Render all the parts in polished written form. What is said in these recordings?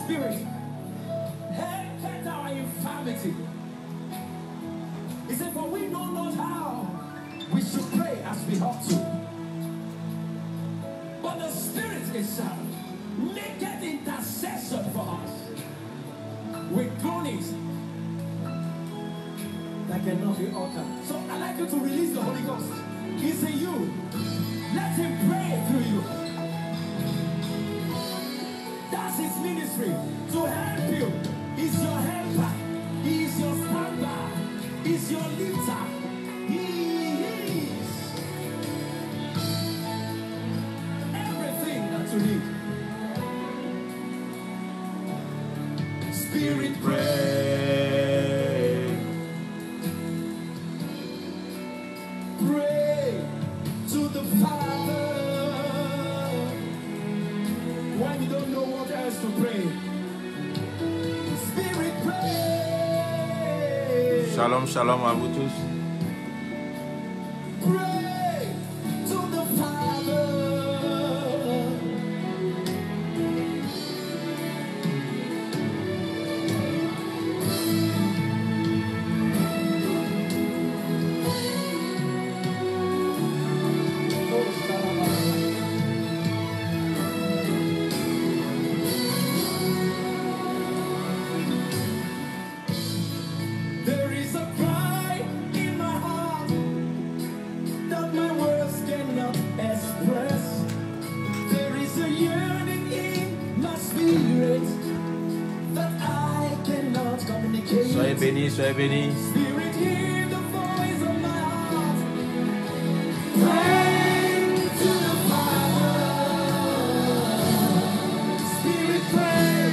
Spirit help our infirmity. He said, for we know not how we should pray as we ought to. But the Spirit itself maketh intercession for us with groanings that cannot be uttered. So I'd like you to release the Holy Ghost. He's in you. Let him pray through you. That's his ministry, to help you. He's your helper. He is your standby. He's your lifter. He is everything that you need. Spirit, pray. Pray to the Father when you don't know what else to pray. Spirit, pray. Shalom, shalom à vous tous. Pray to the Father. There is a cry in my heart that my words cannot express. There is a yearning in my spirit that I cannot communicate. Soyez bénis, soyez bénis. Spirit, hear the voice of my heart. Pray to the Father. Spirit, pray.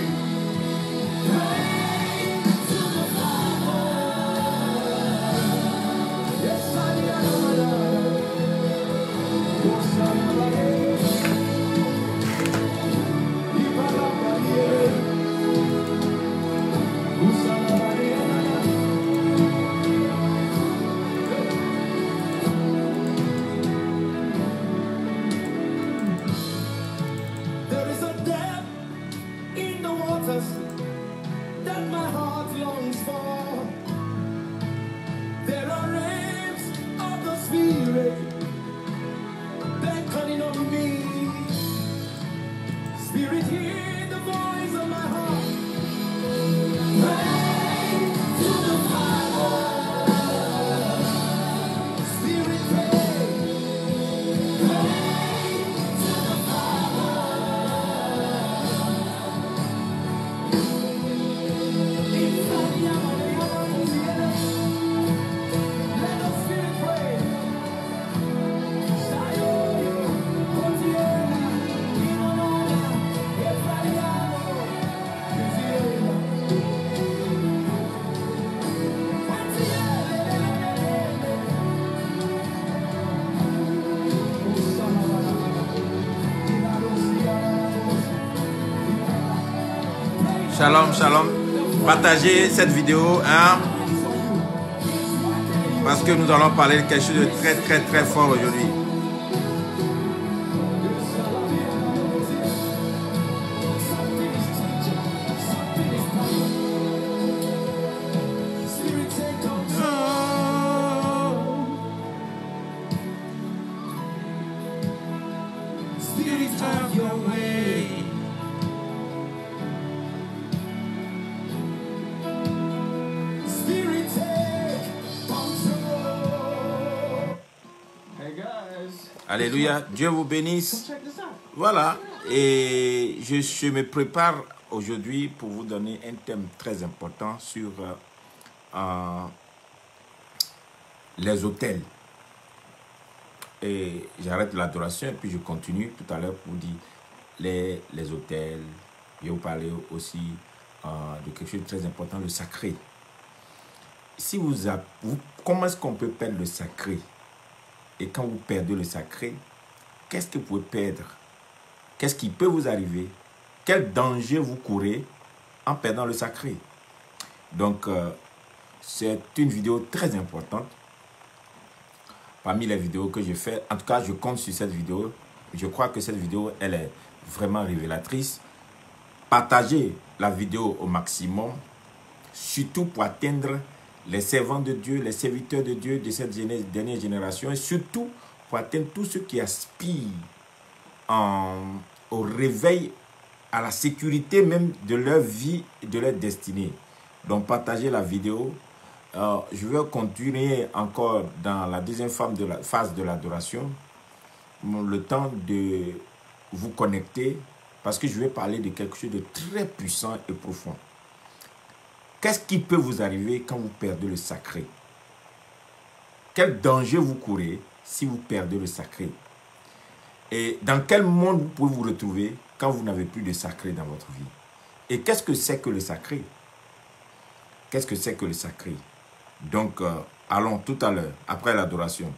Pray to the Father. Yes, I am. Yes, I am. There is a depth in the waters that my heart longs for. There are waves of the Spirit beckoning on me. Spirit, hear the voice of my heart. Pray to the Father. Spirit, pray. Pray to the Father. Let the Spirit pray. Shalom, shalom. Partagez cette vidéo, hein, parce que nous allons parler de quelque chose de très, très, très fort aujourd'hui. Spirit, have your way. Spirit, take control. Hey guys, Alléluia. Dieu vous bénisse. check this out. Voilà. Et je me prépare aujourd'hui pour vous donner un thème très important sur les autels. Et j'arrête l'adoration et puis je continue tout à l'heure pour dire les autels. Je vais vous parler aussi de quelque chose de très important, le sacré. Si comment est-ce qu'on peut perdre le sacré? Et quand vous perdez le sacré, qu'est-ce que vous pouvez perdre? Qu'est-ce qui peut vous arriver? Quel danger vous courez en perdant le sacré? Donc, c'est une vidéo très importante. Parmi les vidéos que je fais, en tout cas, je compte sur cette vidéo. Je crois que cette vidéo, elle est vraiment révélatrice. Partagez la vidéo au maximum, surtout pour atteindre les servants de Dieu, les serviteurs de Dieu de cette dernière génération, et surtout pour atteindre tous ceux qui aspirent au réveil, à la sécurité même de leur vie et de leur destinée. Donc partagez la vidéo. Je vais continuer encore dans la deuxième phase de l'adoration, le temps de vous connecter, parce que je vais parler de quelque chose de très puissant et profond. Qu'est-ce qui peut vous arriver quand vous perdez le sacré? Quel danger vous courez si vous perdez le sacré? Et dans quel monde vous pouvez vous retrouver quand vous n'avez plus de sacré dans votre vie? Et qu'est-ce que c'est que le sacré? Qu'est-ce que c'est que le sacré? Donc, allons tout à l'heure, après l'adoration.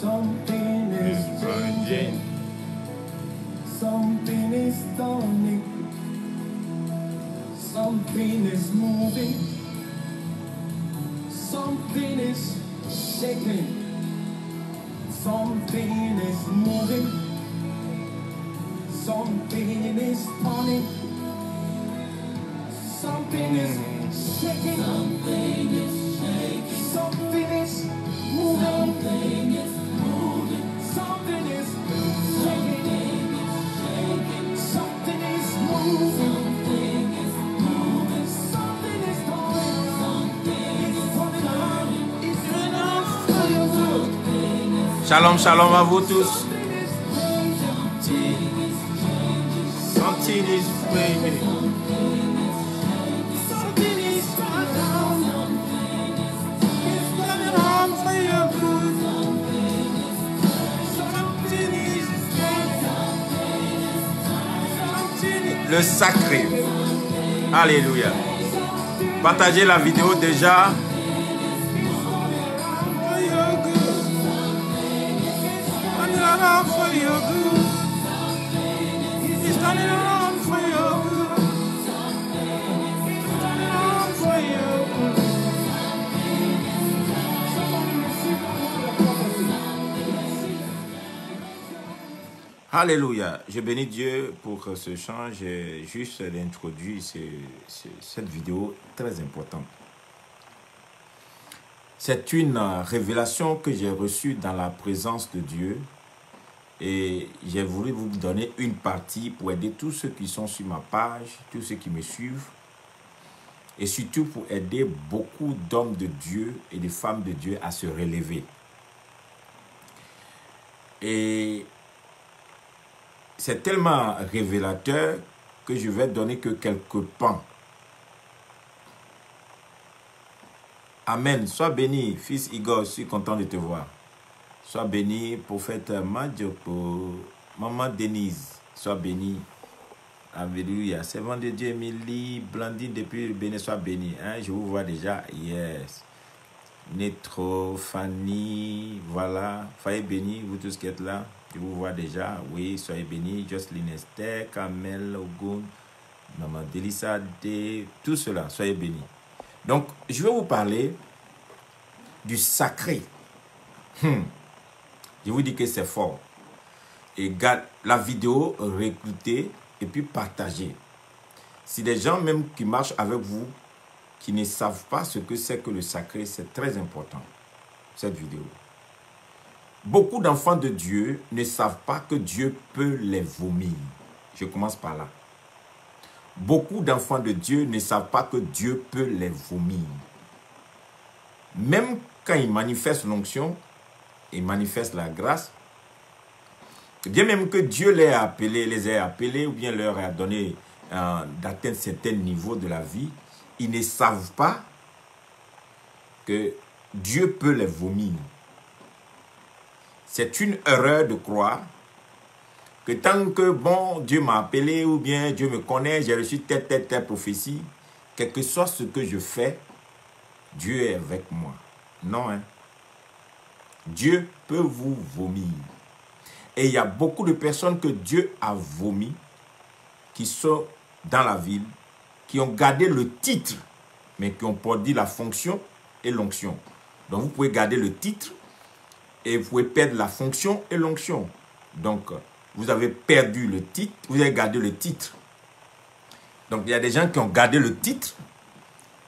Something is changing. Something is dawning. Something is moving. Something is shaking. Something is moving. Something is turning. Something is shaking. Something is shaking. Something is moving. Something is moving. Something is shaking. Something is moving. Something is moving. Something is turning. Something is turning around. It's enough for your good. Shalom, shalom à vous tous. Something is changing. Something is turning around. It's turning around for your good. Something is changing. Le sacré. Alléluia. Partagez la vidéo déjà. Alléluia. Je bénis Dieu pour ce chant. J'ai juste introduit cette vidéo très importante. C'est une révélation que j'ai reçue dans la présence de Dieu. Et j'ai voulu vous donner une partie pour aider tous ceux qui sont sur ma page, tous ceux qui me suivent. Et surtout pour aider beaucoup d'hommes de Dieu et de femmes de Dieu à se relever. Et c'est tellement révélateur que je vais donner que quelques pans. Amen. Sois béni, fils Igor, je suis content de te voir. Sois béni, prophète Madjoko, maman Denise, sois béni. Alléluia. Servant de Dieu, Émilie, Blandine, depuis le Bénin, sois béni. Hein? Je vous vois déjà. Yes. Netro, Fanny, voilà. Soyez bénis, vous tous qui êtes là. Je vous vois déjà. Oui, soyez bénis. Jocelyne Esther, Kamel, Ogun, maman Delissa, tous ceux-là, soyez bénis. Donc, je vais vous parler du sacré. Je vous dis que c'est fort. Et garde la vidéo, réécoutez et puis partagez. Si des gens même qui marchent avec vous, qui ne savent pas ce que c'est que le sacré, c'est très important, cette vidéo. Beaucoup d'enfants de Dieu ne savent pas que Dieu peut les vomir. Je commence par là. Beaucoup d'enfants de Dieu ne savent pas que Dieu peut les vomir. Même quand ils manifestent l'onction, ils manifestent la grâce, bien même que Dieu les ait appelés ou bien leur a donné d'atteindre certains niveaux de la vie, ils ne savent pas que Dieu peut les vomir. C'est une erreur de croire que tant que, bon, Dieu m'a appelé ou bien Dieu me connaît, j'ai reçu telle prophétie, quel que soit ce que je fais, Dieu est avec moi. Non, hein. Dieu peut vous vomir. Et il y a beaucoup de personnes que Dieu a vomi, qui sont dans la ville, qui ont gardé le titre, mais qui ont perdu la fonction et l'onction. Donc vous pouvez garder le titre, et vous pouvez perdre la fonction et l'onction. Donc, vous avez perdu le titre, vous avez gardé le titre. Donc, il y a des gens qui ont gardé le titre,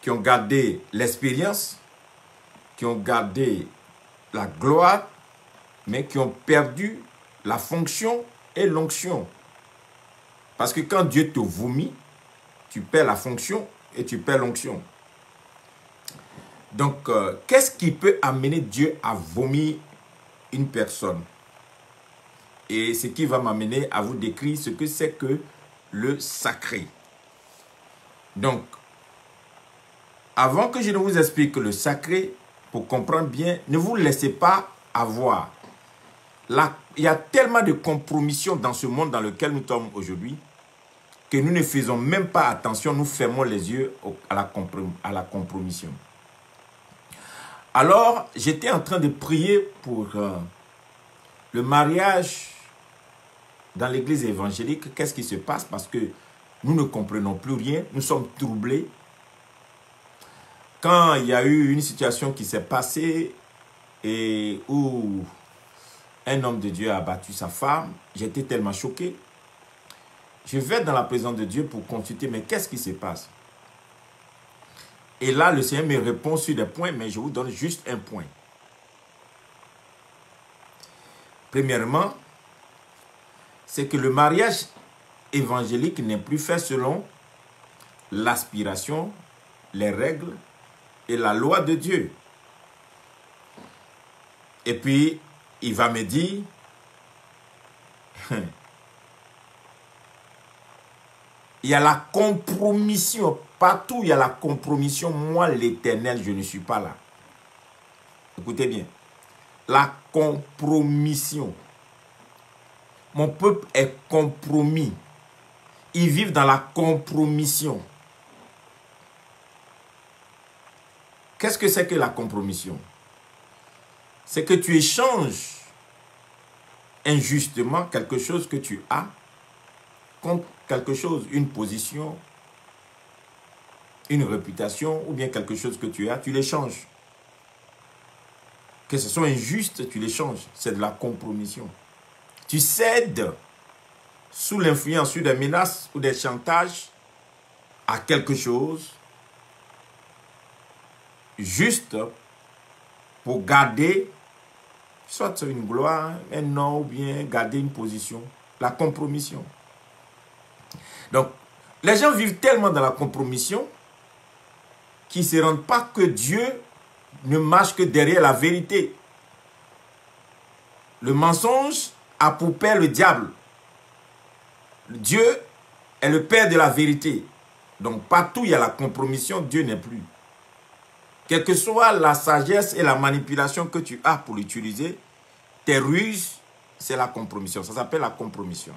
qui ont gardé l'expérience, qui ont gardé la gloire, mais qui ont perdu la fonction et l'onction. Parce que quand Dieu te vomit, tu perds la fonction et tu perds l'onction. Donc, qu'est-ce qui peut amener Dieu à vomir une personne? Et ce qui va m'amener à vous décrire ce que c'est que le sacré. Donc, avant que je ne vous explique le sacré, pour comprendre bien, ne vous laissez pas avoir. Là, il y a tellement de compromissions dans ce monde dans lequel nous sommes aujourd'hui que nous ne faisons même pas attention, nous fermons les yeux à la compromission. Alors, j'étais en train de prier pour le mariage dans l'église évangélique. Qu'est-ce qui se passe? Parce que nous ne comprenons plus rien, nous sommes troublés. Quand il y a eu une situation qui s'est passée et où un homme de Dieu a battu sa femme, j'étais tellement choqué. Je vais dans la présence de Dieu pour consulter, mais qu'est-ce qui se passe? Et là, le Seigneur me répond sur des points, mais je vous donne juste un point. Premièrement, c'est que le mariage évangélique n'est plus fait selon l'aspiration, les règles et la loi de Dieu. Et puis, il va me dire, il y a la compromission. Partout, il y a la compromission. Moi, l'Éternel, je ne suis pas là. Écoutez bien. La compromission. Mon peuple est compromis. Ils vivent dans la compromission. Qu'est-ce que c'est que la compromission? C'est que tu échanges injustement quelque chose que tu as contre quelque chose, une position, une réputation ou bien quelque chose que tu as, tu l'échanges. Que ce soit injuste, tu l'échanges. C'est de la compromission. Tu cèdes sous l'influence, sous des menaces ou des chantages à quelque chose juste pour garder soit une gloire, un nom ou bien garder une position. La compromission. Donc, les gens vivent tellement dans la compromission qu'ils ne se rendent pas que Dieu ne marche que derrière la vérité. Le mensonge a pour père le diable. Dieu est le père de la vérité. Donc, partout où il y a la compromission, Dieu n'est plus. Quelle que soit la sagesse et la manipulation que tu as pour l'utiliser, tes ruses, c'est la compromission. Ça s'appelle la compromission.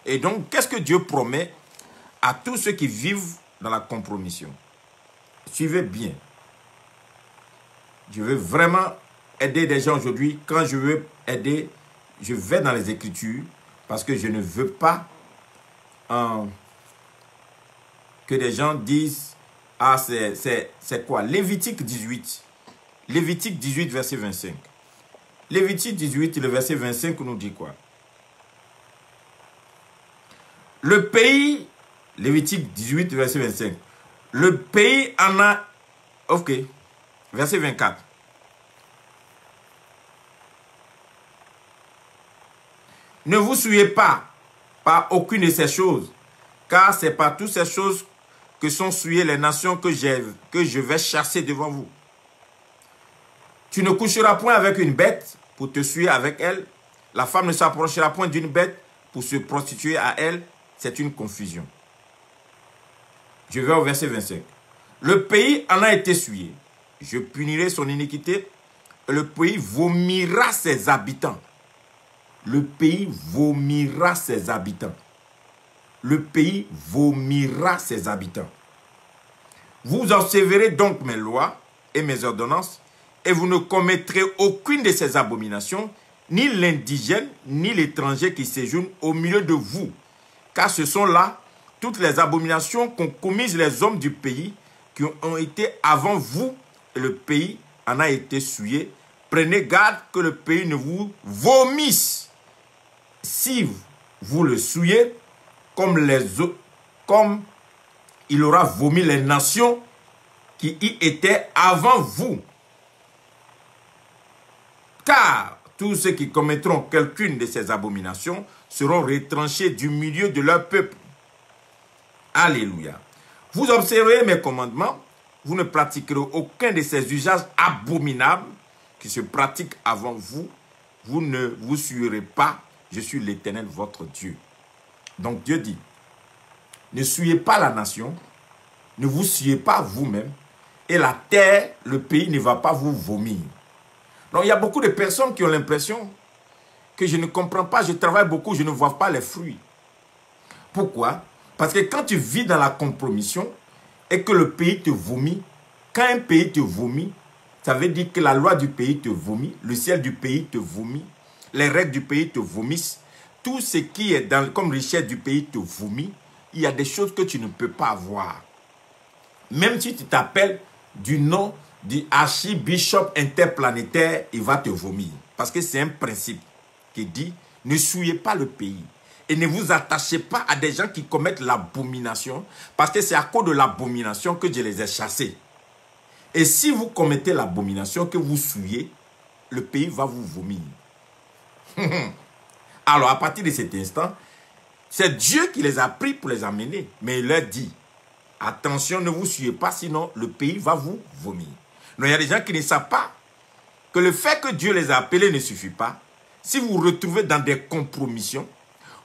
Et donc, qu'est-ce que Dieu promet à tous ceux qui vivent dans la compromission? Suivez bien. Je veux vraiment aider des gens aujourd'hui. Quand je veux aider, je vais dans les Écritures parce que je ne veux pas que des gens disent Ah, c'est quoi? Lévitique 18. Lévitique 18, verset 25. Lévitique 18, le verset 25 nous dit quoi? Le pays, Lévitique 18, verset 25. Le pays en a... Ok. Verset 24. Ne vous souillez pas par aucune de ces choses, car c'est par toutes ces choses que sont souillées les nations que je vais chasser devant vous. Tu ne coucheras point avec une bête pour te souiller avec elle. La femme ne s'approchera point d'une bête pour se prostituer à elle. C'est une confusion. Je vais au verset 25. Le pays en a été souillé. Je punirai son iniquité et le pays vomira ses habitants. Le pays vomira ses habitants. Le pays vomira ses habitants. Vous observerez donc mes lois et mes ordonnances, et vous ne commettrez aucune de ces abominations, ni l'indigène, ni l'étranger qui séjourne au milieu de vous. Car ce sont là toutes les abominations qu'ont commises les hommes du pays, qui ont été avant vous, et le pays en a été souillé. Prenez garde que le pays ne vous vomisse. Si vous le souillez, comme il aura vomi les nations qui y étaient avant vous. Car tous ceux qui commettront quelqu'une de ces abominations seront retranchés du milieu de leur peuple. Alléluia. Vous observerez mes commandements, vous ne pratiquerez aucun de ces usages abominables qui se pratiquent avant vous. Vous ne vous souillerez pas, je suis l'Éternel votre Dieu. Donc Dieu dit, ne souillez pas la nation, ne vous souillez pas vous-même, et la terre, le pays ne va pas vous vomir. Donc il y a beaucoup de personnes qui ont l'impression que je ne comprends pas, je travaille beaucoup, je ne vois pas les fruits. Pourquoi? Parce que quand tu vis dans la compromission et que le pays te vomit, quand un pays te vomit, ça veut dire que la loi du pays te vomit, le ciel du pays te vomit, les règles du pays te vomissent, tout ce qui est comme richesse du pays te vomit, il y a des choses que tu ne peux pas avoir. Même si tu t'appelles du nom du archibishop interplanétaire, il va te vomir. Parce que c'est un principe qui dit, ne souillez pas le pays. Et ne vous attachez pas à des gens qui commettent l'abomination, parce que c'est à cause de l'abomination que je les ai chassés. Et si vous commettez l'abomination, que vous souillez, le pays va vous vomir. Alors, à partir de cet instant, c'est Dieu qui les a pris pour les amener. Mais il leur dit, attention, ne vous souillez pas, sinon le pays va vous vomir. Donc, il y a des gens qui ne savent pas que le fait que Dieu les a appelés ne suffit pas. Si vous vous retrouvez dans des compromissions,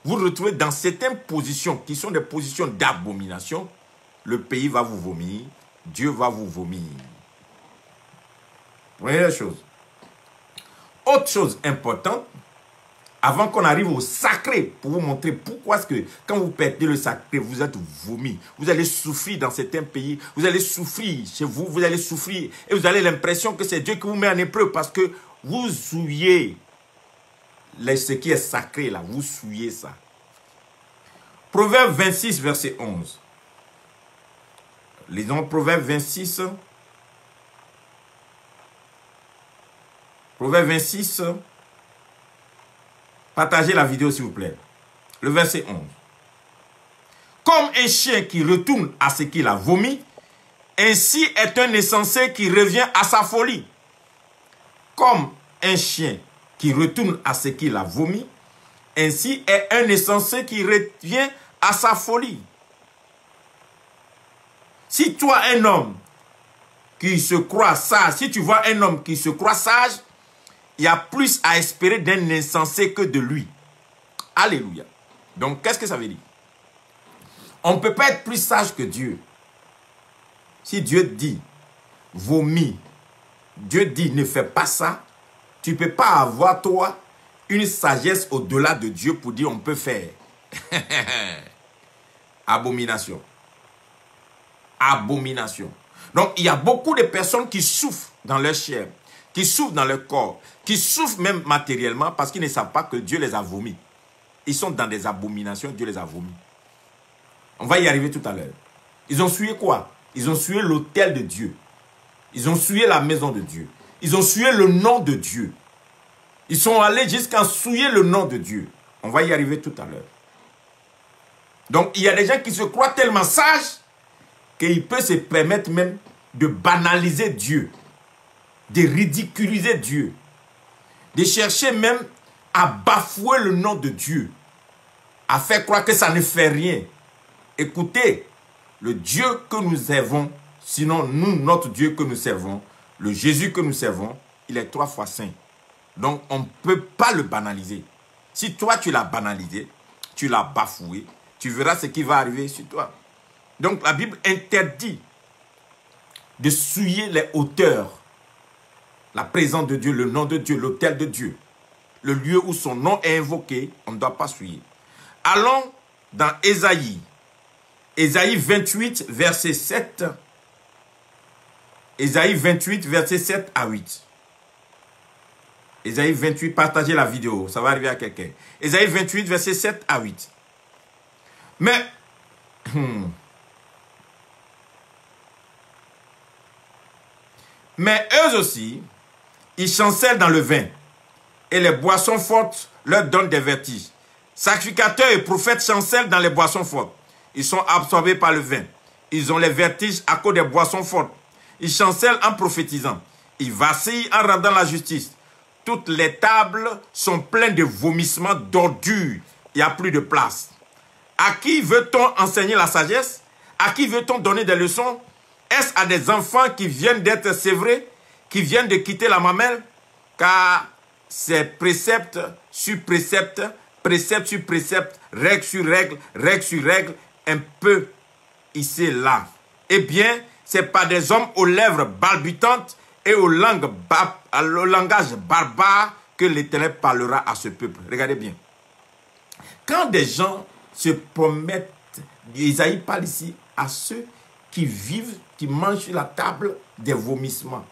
vous vous retrouvez dans certaines positions qui sont des positions d'abomination, le pays va vous vomir, Dieu va vous vomir. Première chose. Autre chose importante, avant qu'on arrive au sacré, pour vous montrer pourquoi est-ce que quand vous perdez le sacré, vous êtes vomi. Vous allez souffrir dans certains pays, vous allez souffrir chez vous, vous allez souffrir et vous avez l'impression que c'est Dieu qui vous met en épreuve parce que vous souillez ce qui est sacré là, vous souillez ça. Proverbe 26, verset 11. Lisons Proverbe 26. Proverbe 26. Partagez la vidéo s'il vous plaît. Le verset 11. Comme un chien qui retourne à ce qu'il a vomi, ainsi est un insensé qui revient à sa folie. Comme un chien qui retourne à ce qu'il a vomi, ainsi est un insensé qui revient à sa folie. Si toi, un homme qui se croit sage, si tu vois un homme qui se croit sage, il y a plus à espérer d'un insensé que de lui. Alléluia. Donc, qu'est-ce que ça veut dire? On ne peut pas être plus sage que Dieu. Si Dieu dit, vomis, Dieu dit, ne fais pas ça, tu ne peux pas avoir, toi, une sagesse au-delà de Dieu pour dire, on peut faire. Abomination. Abomination. Donc, il y a beaucoup de personnes qui souffrent dans leur chair, qui souffrent dans leur corps, qui souffrent même matériellement parce qu'ils ne savent pas que Dieu les a vomis. Ils sont dans des abominations, Dieu les a vomis. On va y arriver tout à l'heure. Ils ont souillé quoi? Ils ont souillé l'autel de Dieu. Ils ont souillé la maison de Dieu. Ils ont souillé le nom de Dieu. Ils sont allés jusqu'à souiller le nom de Dieu. On va y arriver tout à l'heure. Donc, il y a des gens qui se croient tellement sages qu'ils peuvent se permettre même de banaliser Dieu, de ridiculiser Dieu, de chercher même à bafouer le nom de Dieu, à faire croire que ça ne fait rien. Écoutez, le Dieu que nous servons, sinon nous, notre Dieu que nous servons, le Jésus que nous servons, il est 3 fois saint. Donc, on ne peut pas le banaliser. Si toi, tu l'as banalisé, tu l'as bafoué, tu verras ce qui va arriver sur toi. Donc, la Bible interdit de souiller les hauteurs, la présence de Dieu, le nom de Dieu, l'autel de Dieu. Le lieu où son nom est invoqué, on ne doit pas souiller. Allons dans Ésaïe. Ésaïe 28, verset 7. Ésaïe 28, verset 7 à 8. Ésaïe 28, partagez la vidéo, ça va arriver à quelqu'un. Ésaïe 28, verset 7 à 8. Mais, mais eux aussi, ils chancellent dans le vin, et les boissons fortes leur donnent des vertiges. Sacrificateurs et prophètes chancellent dans les boissons fortes. Ils sont absorbés par le vin. Ils ont les vertiges à cause des boissons fortes. Ils chancellent en prophétisant. Ils vacillent en rendant la justice. Toutes les tables sont pleines de vomissements, d'ordures. Il n'y a plus de place. À qui veut-on enseigner la sagesse? À qui veut-on donner des leçons? Est-ce à des enfants qui viennent d'être sévrés, qui viennent de quitter la mamelle? Car c'est précepte sur précepte, précepte sur précepte, règle sur règle, un peu ici et là. Eh bien, c'est par des hommes aux lèvres balbutantes et au langage barbare que l'Éternel parlera à ce peuple. Regardez bien. Quand des gens se promettent, Isaïe parle ici à ceux qui vivent, qui mangent sur la table des vomissements.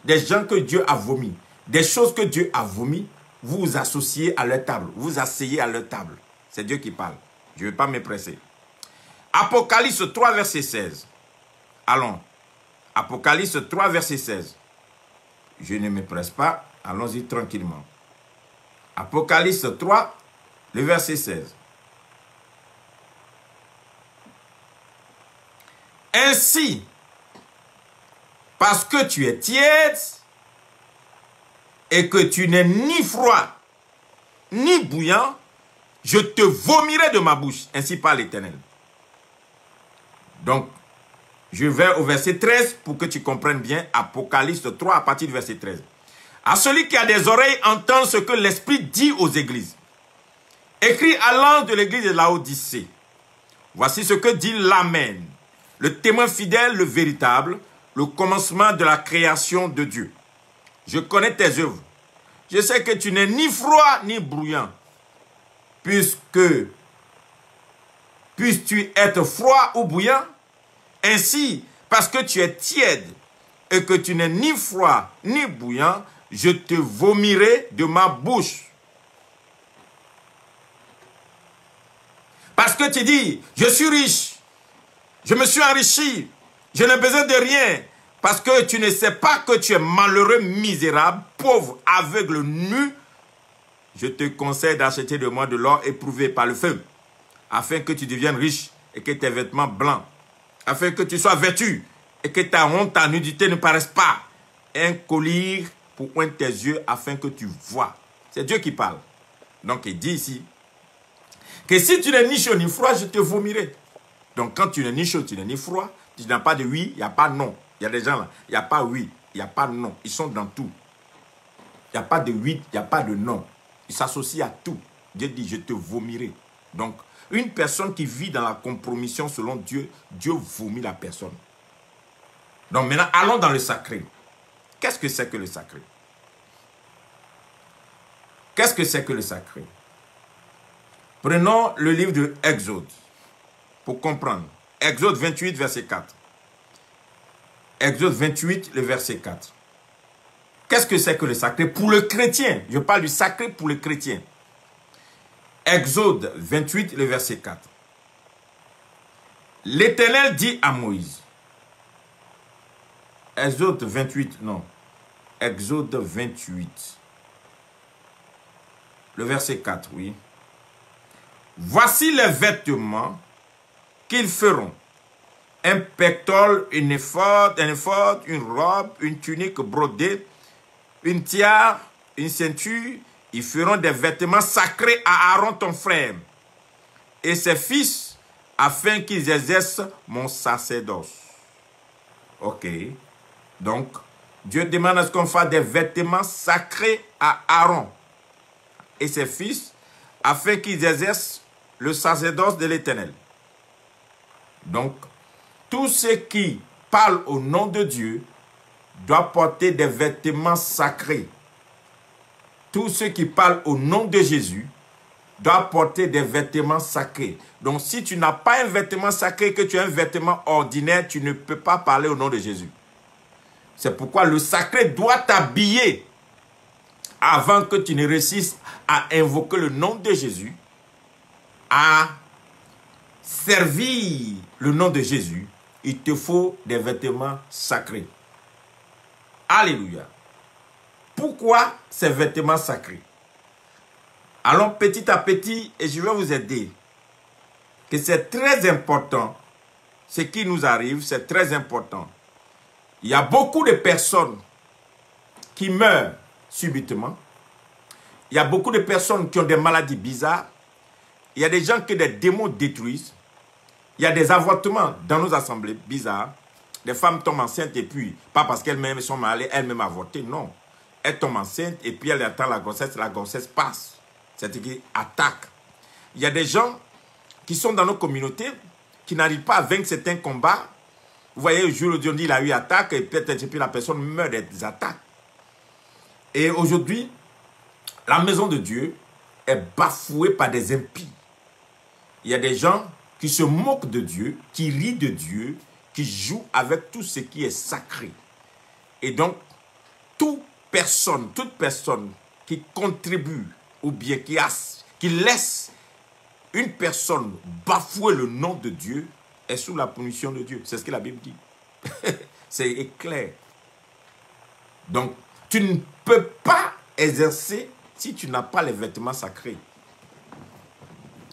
Des gens que Dieu a vomi. Des choses que Dieu a vomi, vous vous associez à leur table. Vous asseyez à leur table. C'est Dieu qui parle. Je ne vais pas me presser. Apocalypse 3, verset 16. Allons. Apocalypse 3, verset 16. Je ne me presse pas. Allons-y tranquillement. Apocalypse 3, le verset 16. Ainsi, parce que tu es tiède et que tu n'es ni froid ni bouillant, je te vomirai de ma bouche. Ainsi parle l'Éternel. Donc, je vais au verset 13 pour que tu comprennes bien. Apocalypse 3 à partir du verset 13. À celui qui a des oreilles, entend ce que l'Esprit dit aux églises. Écrit à l'ange de l'église de Laodicée. Voici ce que dit l'Amen. Le témoin fidèle, le véritable, le commencement de la création de Dieu. Je connais tes œuvres. Je sais que tu n'es ni froid ni bouillant. Puisses-tu être froid ou bouillant? Ainsi, parce que tu es tiède et que tu n'es ni froid ni bouillant, je te vomirai de ma bouche. Parce que tu dis, je suis riche, je me suis enrichi, je n'ai besoin de rien. Parce que tu ne sais pas que tu es malheureux, misérable, pauvre, aveugle, nu. Je te conseille d'acheter de moi de l'or éprouvé par le feu, afin que tu deviennes riche et que tes vêtements blancs, afin que tu sois vêtu et que ta honte, ta nudité ne paraissent pas. Un collier pour oindre tes yeux afin que tu vois. C'est Dieu qui parle. Donc il dit ici que si tu n'es ni chaud ni froid, je te vomirai. Donc quand tu n'es ni chaud, tu n'es ni froid, tu n'as pas de oui, il n'y a pas non. Il y a des gens là, il n'y a pas oui, il n'y a pas non. Ils sont dans tout. Il n'y a pas de oui, il n'y a pas de non. Ils s'associent à tout. Dieu dit, je te vomirai. Donc, une personne qui vit dans la compromission selon Dieu, Dieu vomit la personne. Donc maintenant, allons dans le sacré. Qu'est-ce que c'est que le sacré? Qu'est-ce que c'est que le sacré? Prenons le livre de Exode pour comprendre. Exode 28, verset 4. Exode 28, le verset 4. Qu'est-ce que c'est que le sacré pour le chrétien? Je parle du sacré pour le chrétien. Exode 28, le verset 4. L'Éternel dit à Moïse, Exode 28, non. Exode 28. Le verset 4, oui. Voici les vêtements qu'ils feront. Un pectorale, un éphod, une robe, une tunique brodée, une tiare, une ceinture. Ils feront des vêtements sacrés à Aaron ton frère et ses fils, afin qu'ils exercent mon sacerdoce. Ok. Donc, Dieu demande à ce qu'on fasse des vêtements sacrés à Aaron et ses fils, afin qu'ils exercent le sacerdoce de l'Éternel. Donc, tous ceux qui parlent au nom de Dieu doivent porter des vêtements sacrés. Tous ceux qui parlent au nom de Jésus doivent porter des vêtements sacrés. Donc, si tu n'as pas un vêtement sacré, que tu as un vêtement ordinaire, tu ne peux pas parler au nom de Jésus. C'est pourquoi le sacré doit t'habiller avant que tu ne réussisses à invoquer le nom de Jésus, à servir le nom de Jésus. Il te faut des vêtements sacrés. Alléluia. Pourquoi ces vêtements sacrés? Allons petit à petit et je vais vous aider. Que c'est très important. Ce qui nous arrive, c'est très important. Il y a beaucoup de personnes qui meurent subitement. Il y a beaucoup de personnes qui ont des maladies bizarres. Il y a des gens que des démons détruisent. Il y a des avortements dans nos assemblées bizarres. Les femmes tombent enceintes et puis, pas parce qu'elles-mêmes sont malades, elles-mêmes avortées, non. Elles tombent enceintes et puis elles attendent la grossesse passe. C'est-à-dire attaque. Il y a des gens qui sont dans nos communautés, qui n'arrivent pas à vaincre certains combats. Vous voyez, le jour où Dieu dit, il a eu attaque, et peut-être la personne meurt des attaques. Et aujourd'hui, la maison de Dieu est bafouée par des impies. Il y a des gens qui se moquent de Dieu, qui rient de Dieu, qui jouent avec tout ce qui est sacré. Et donc, toute personne qui contribue ou bien qui laisse une personne bafouer le nom de Dieu est sous la punition de Dieu. C'est ce que la Bible dit. C'est clair. Donc, tu ne peux pas exercer si tu n'as pas les vêtements sacrés.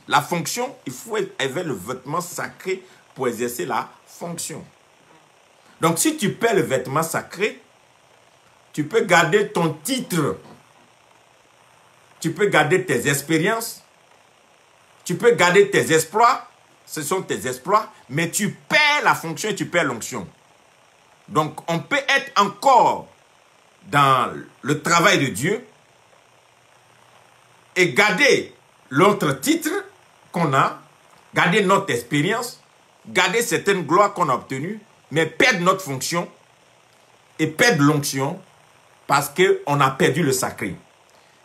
La fonction, il faut avoir le vêtement sacré pour exercer la fonction. Donc, si tu perds le vêtement sacré, tu peux garder ton titre. Tu peux garder tes expériences. Tu peux garder tes exploits. Ce sont tes exploits. Mais tu perds la fonction et tu perds l'onction. Donc, on peut être encore dans le travail de Dieu et garder l'autre titre qu'on a, garder notre expérience, garder certaines gloires qu'on a obtenues, mais perdre notre fonction et perdre l'onction parce qu'on a perdu le sacré.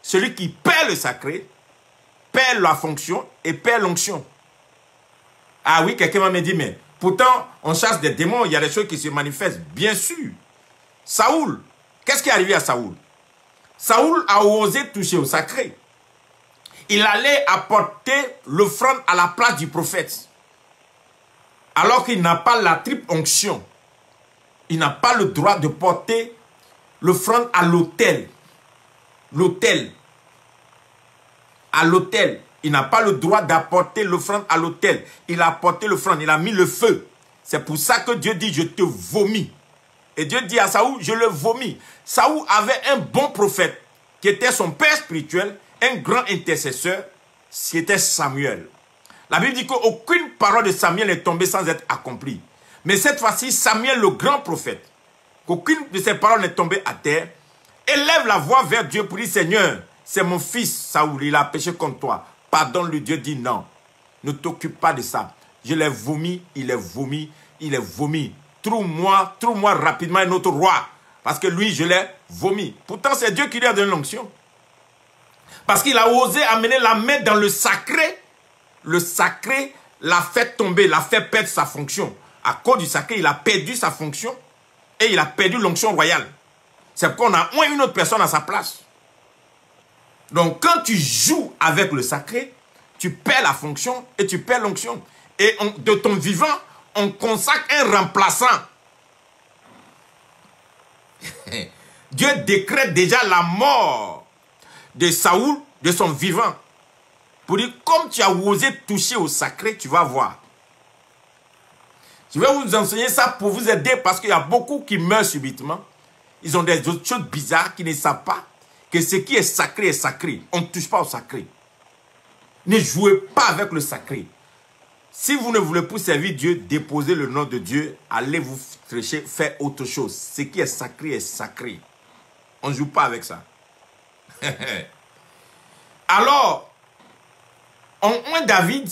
Celui qui perd le sacré, perd la fonction et perd l'onction. Ah oui, quelqu'un m'a dit, mais pourtant, on chasse des démons, il y a des choses qui se manifestent. Bien sûr. Saoul, qu'est-ce qui est arrivé à Saoul? Saoul a osé toucher au sacré. Il allait apporter l'offrande à la place du prophète. Alors qu'il n'a pas la triple onction. Il n'a pas le droit de porter l'offrande à l'autel. L'autel. À l'autel. Il n'a pas le droit d'apporter l'offrande à l'autel. Il a apporté l'offrande, il a mis le feu. C'est pour ça que Dieu dit, je te vomis. Et Dieu dit à Saoul, je le vomis. Saoul avait un bon prophète, qui était son père spirituel, un grand intercesseur, c'était Samuel. La Bible dit qu'aucune parole de Samuel n'est tombée sans être accomplie. Mais cette fois-ci, Samuel, le grand prophète, qu'aucune de ses paroles n'est tombée à terre, élève la voix vers Dieu pour dire, Seigneur, c'est mon fils Saoul, il a péché contre toi. Pardonne-lui. Dieu dit non, ne t'occupe pas de ça. Je l'ai vomi, il est vomi, il est vomi. Trouve-moi rapidement un autre roi. Parce que lui, je l'ai vomi. Pourtant, c'est Dieu qui lui a donné l'onction. Parce qu'il a osé amener la main dans le sacré. Le sacré l'a fait tomber, l'a fait perdre sa fonction. À cause du sacré, il a perdu sa fonction et il a perdu l'onction royale. C'est pourquoi on a moins une autre personne à sa place. Donc, quand tu joues avec le sacré, tu perds la fonction et tu perds l'onction. Et de ton vivant, on consacre un remplaçant. Dieu décrète déjà la mort de Saoul, de son vivant. Pour dire, comme tu as osé toucher au sacré, tu vas voir. Je vais vous enseigner ça pour vous aider parce qu'il y a beaucoup qui meurent subitement. Ils ont des autres choses bizarres qui ne savent pas que ce qui est sacré est sacré. On ne touche pas au sacré. Ne jouez pas avec le sacré. Si vous ne voulez plus servir Dieu, déposez le nom de Dieu, allez vous chercher, faire autre chose. Ce qui est sacré est sacré. On ne joue pas avec ça. Alors, on oint David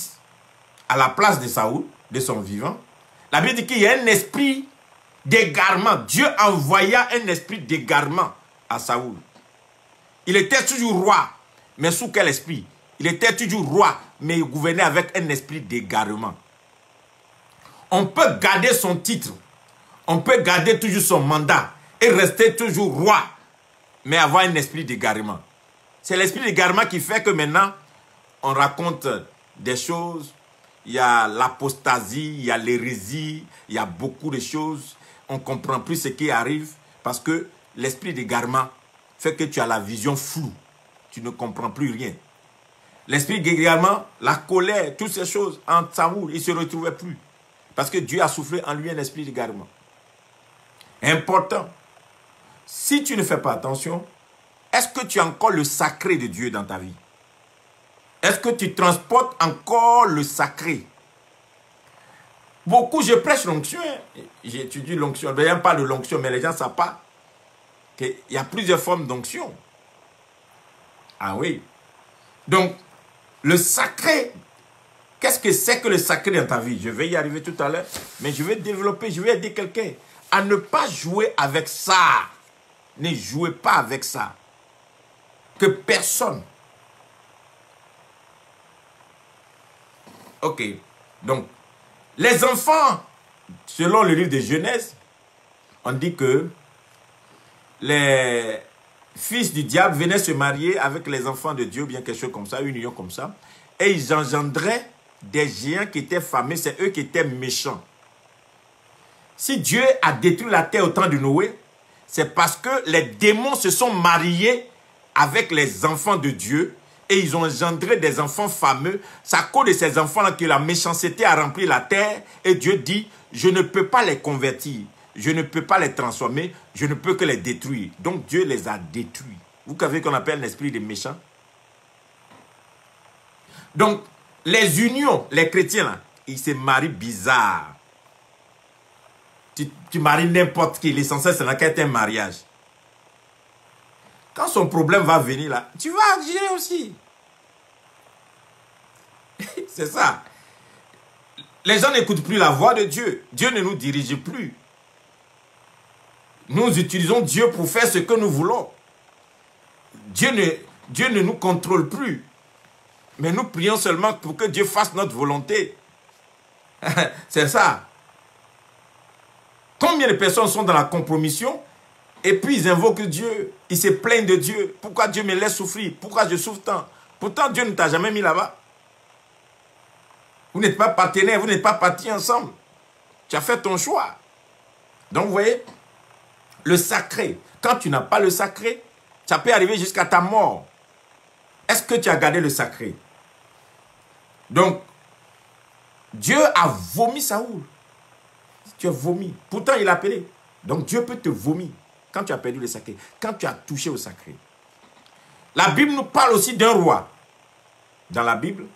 à la place de Saoul, de son vivant. La Bible dit qu'il y a un esprit d'égarement. Dieu envoya un esprit d'égarement à Saoul. Il était toujours roi, mais sous quel esprit? Il était toujours roi, mais il gouvernait avec un esprit d'égarement. On peut garder son titre, on peut garder toujours son mandat et rester toujours roi, mais avoir un esprit d'égarement. C'est l'esprit d'égarement qui fait que maintenant, on raconte des choses, il y a l'apostasie, il y a l'hérésie, il y a beaucoup de choses. On ne comprend plus ce qui arrive parce que l'esprit d'égarement fait que tu as la vision floue. Tu ne comprends plus rien. L'esprit d'égarement, la colère, toutes ces choses, en Saoul, il ne se retrouvait plus. Parce que Dieu a soufflé en lui un esprit d'égarement. Important. Si tu ne fais pas attention, est-ce que tu as encore le sacré de Dieu dans ta vie? Est-ce que tu transportes encore le sacré? Beaucoup, je prêche l'onction. J'étudie l'onction. Il n'y a pas de l'onction, mais les gens ne savent pas qu'il y a plusieurs formes d'onction. Ah oui. Donc, le sacré, qu'est-ce que c'est que le sacré dans ta vie? Je vais y arriver tout à l'heure, mais je vais développer, je vais aider quelqu'un à ne pas jouer avec ça. Ne jouez pas avec ça. Que personne. Ok, donc, les enfants, selon le livre de Genèse, on dit que les fils du diable venaient se marier avec les enfants de Dieu, bien quelque chose comme ça, une union comme ça, et ils engendraient des géants qui étaient fameux, c'est eux qui étaient méchants. Si Dieu a détruit la terre au temps de Noé, c'est parce que les démons se sont mariés avec les enfants de Dieu, et ils ont engendré des enfants fameux. C'est à cause de ces enfants-là que la méchanceté a rempli la terre. Et Dieu dit, je ne peux pas les convertir. Je ne peux pas les transformer. Je ne peux que les détruire. Donc Dieu les a détruits. Vous savez qu'on appelle l'esprit des méchants. Donc, les unions, les chrétiens, là, ils se marient bizarre. Tu maries n'importe qui. L'essentiel, c'est qu'il y ait un mariage. Quand son problème va venir là, tu vas gérer aussi. C'est ça. Les gens n'écoutent plus la voix de Dieu. Dieu ne nous dirige plus. Nous utilisons Dieu pour faire ce que nous voulons. Dieu ne nous contrôle plus. Mais nous prions seulement pour que Dieu fasse notre volonté. C'est ça. Combien de personnes sont dans la compromission? Et puis ils invoquent Dieu, ils se plaignent de Dieu. Pourquoi Dieu me laisse souffrir? Pourquoi je souffre tant? Pourtant Dieu ne t'a jamais mis là-bas. Vous n'êtes pas partenaires, vous n'êtes pas partis ensemble. Tu as fait ton choix. Donc vous voyez, le sacré, quand tu n'as pas le sacré, ça peut arriver jusqu'à ta mort. Est-ce que tu as gardé le sacré? Donc, Dieu a vomi Saoul. Tu as vomi. Pourtant il a appelé. Donc Dieu peut te vomir. Quand tu as perdu le sacré, quand tu as touché au sacré. La Bible nous parle aussi d'un roi. Dans la Bible,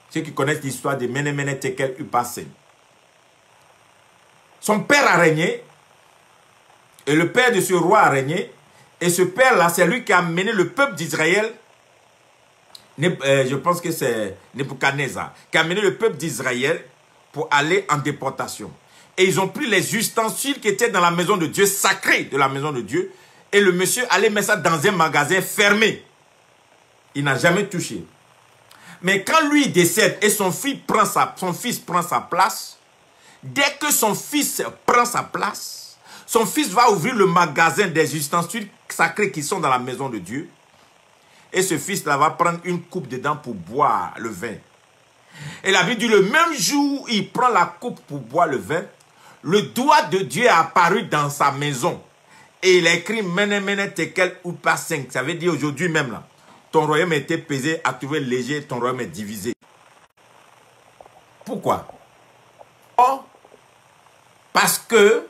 ceux qui connaissent l'histoire de Menemene Tekel Upharsin. Son père a régné, et le père de ce roi a régné, et ce père-là, c'est lui qui a mené le peuple d'Israël, je pense que c'est Nebuchadnezzar, qui a mené le peuple d'Israël pour aller en déportation. Et ils ont pris les ustensiles qui étaient dans la maison de Dieu, sacrés de la maison de Dieu. Et le monsieur allait mettre ça dans un magasin fermé. Il n'a jamais touché. Mais quand lui décède et son fils prend sa place, dès que son fils prend sa place, son fils va ouvrir le magasin des ustensiles sacrés qui sont dans la maison de Dieu. Et ce fils-là va prendre une coupe dedans pour boire le vin. Et la Bible dit, le même jour où il prend la coupe pour boire le vin, le doigt de Dieu est apparu dans sa maison. Et il a écrit Mene Mene Tekel Upa 5. Ça veut dire aujourd'hui même là. Ton royaume a été pesé, a trouvé léger, ton royaume est divisé. Pourquoi? Oh, parce que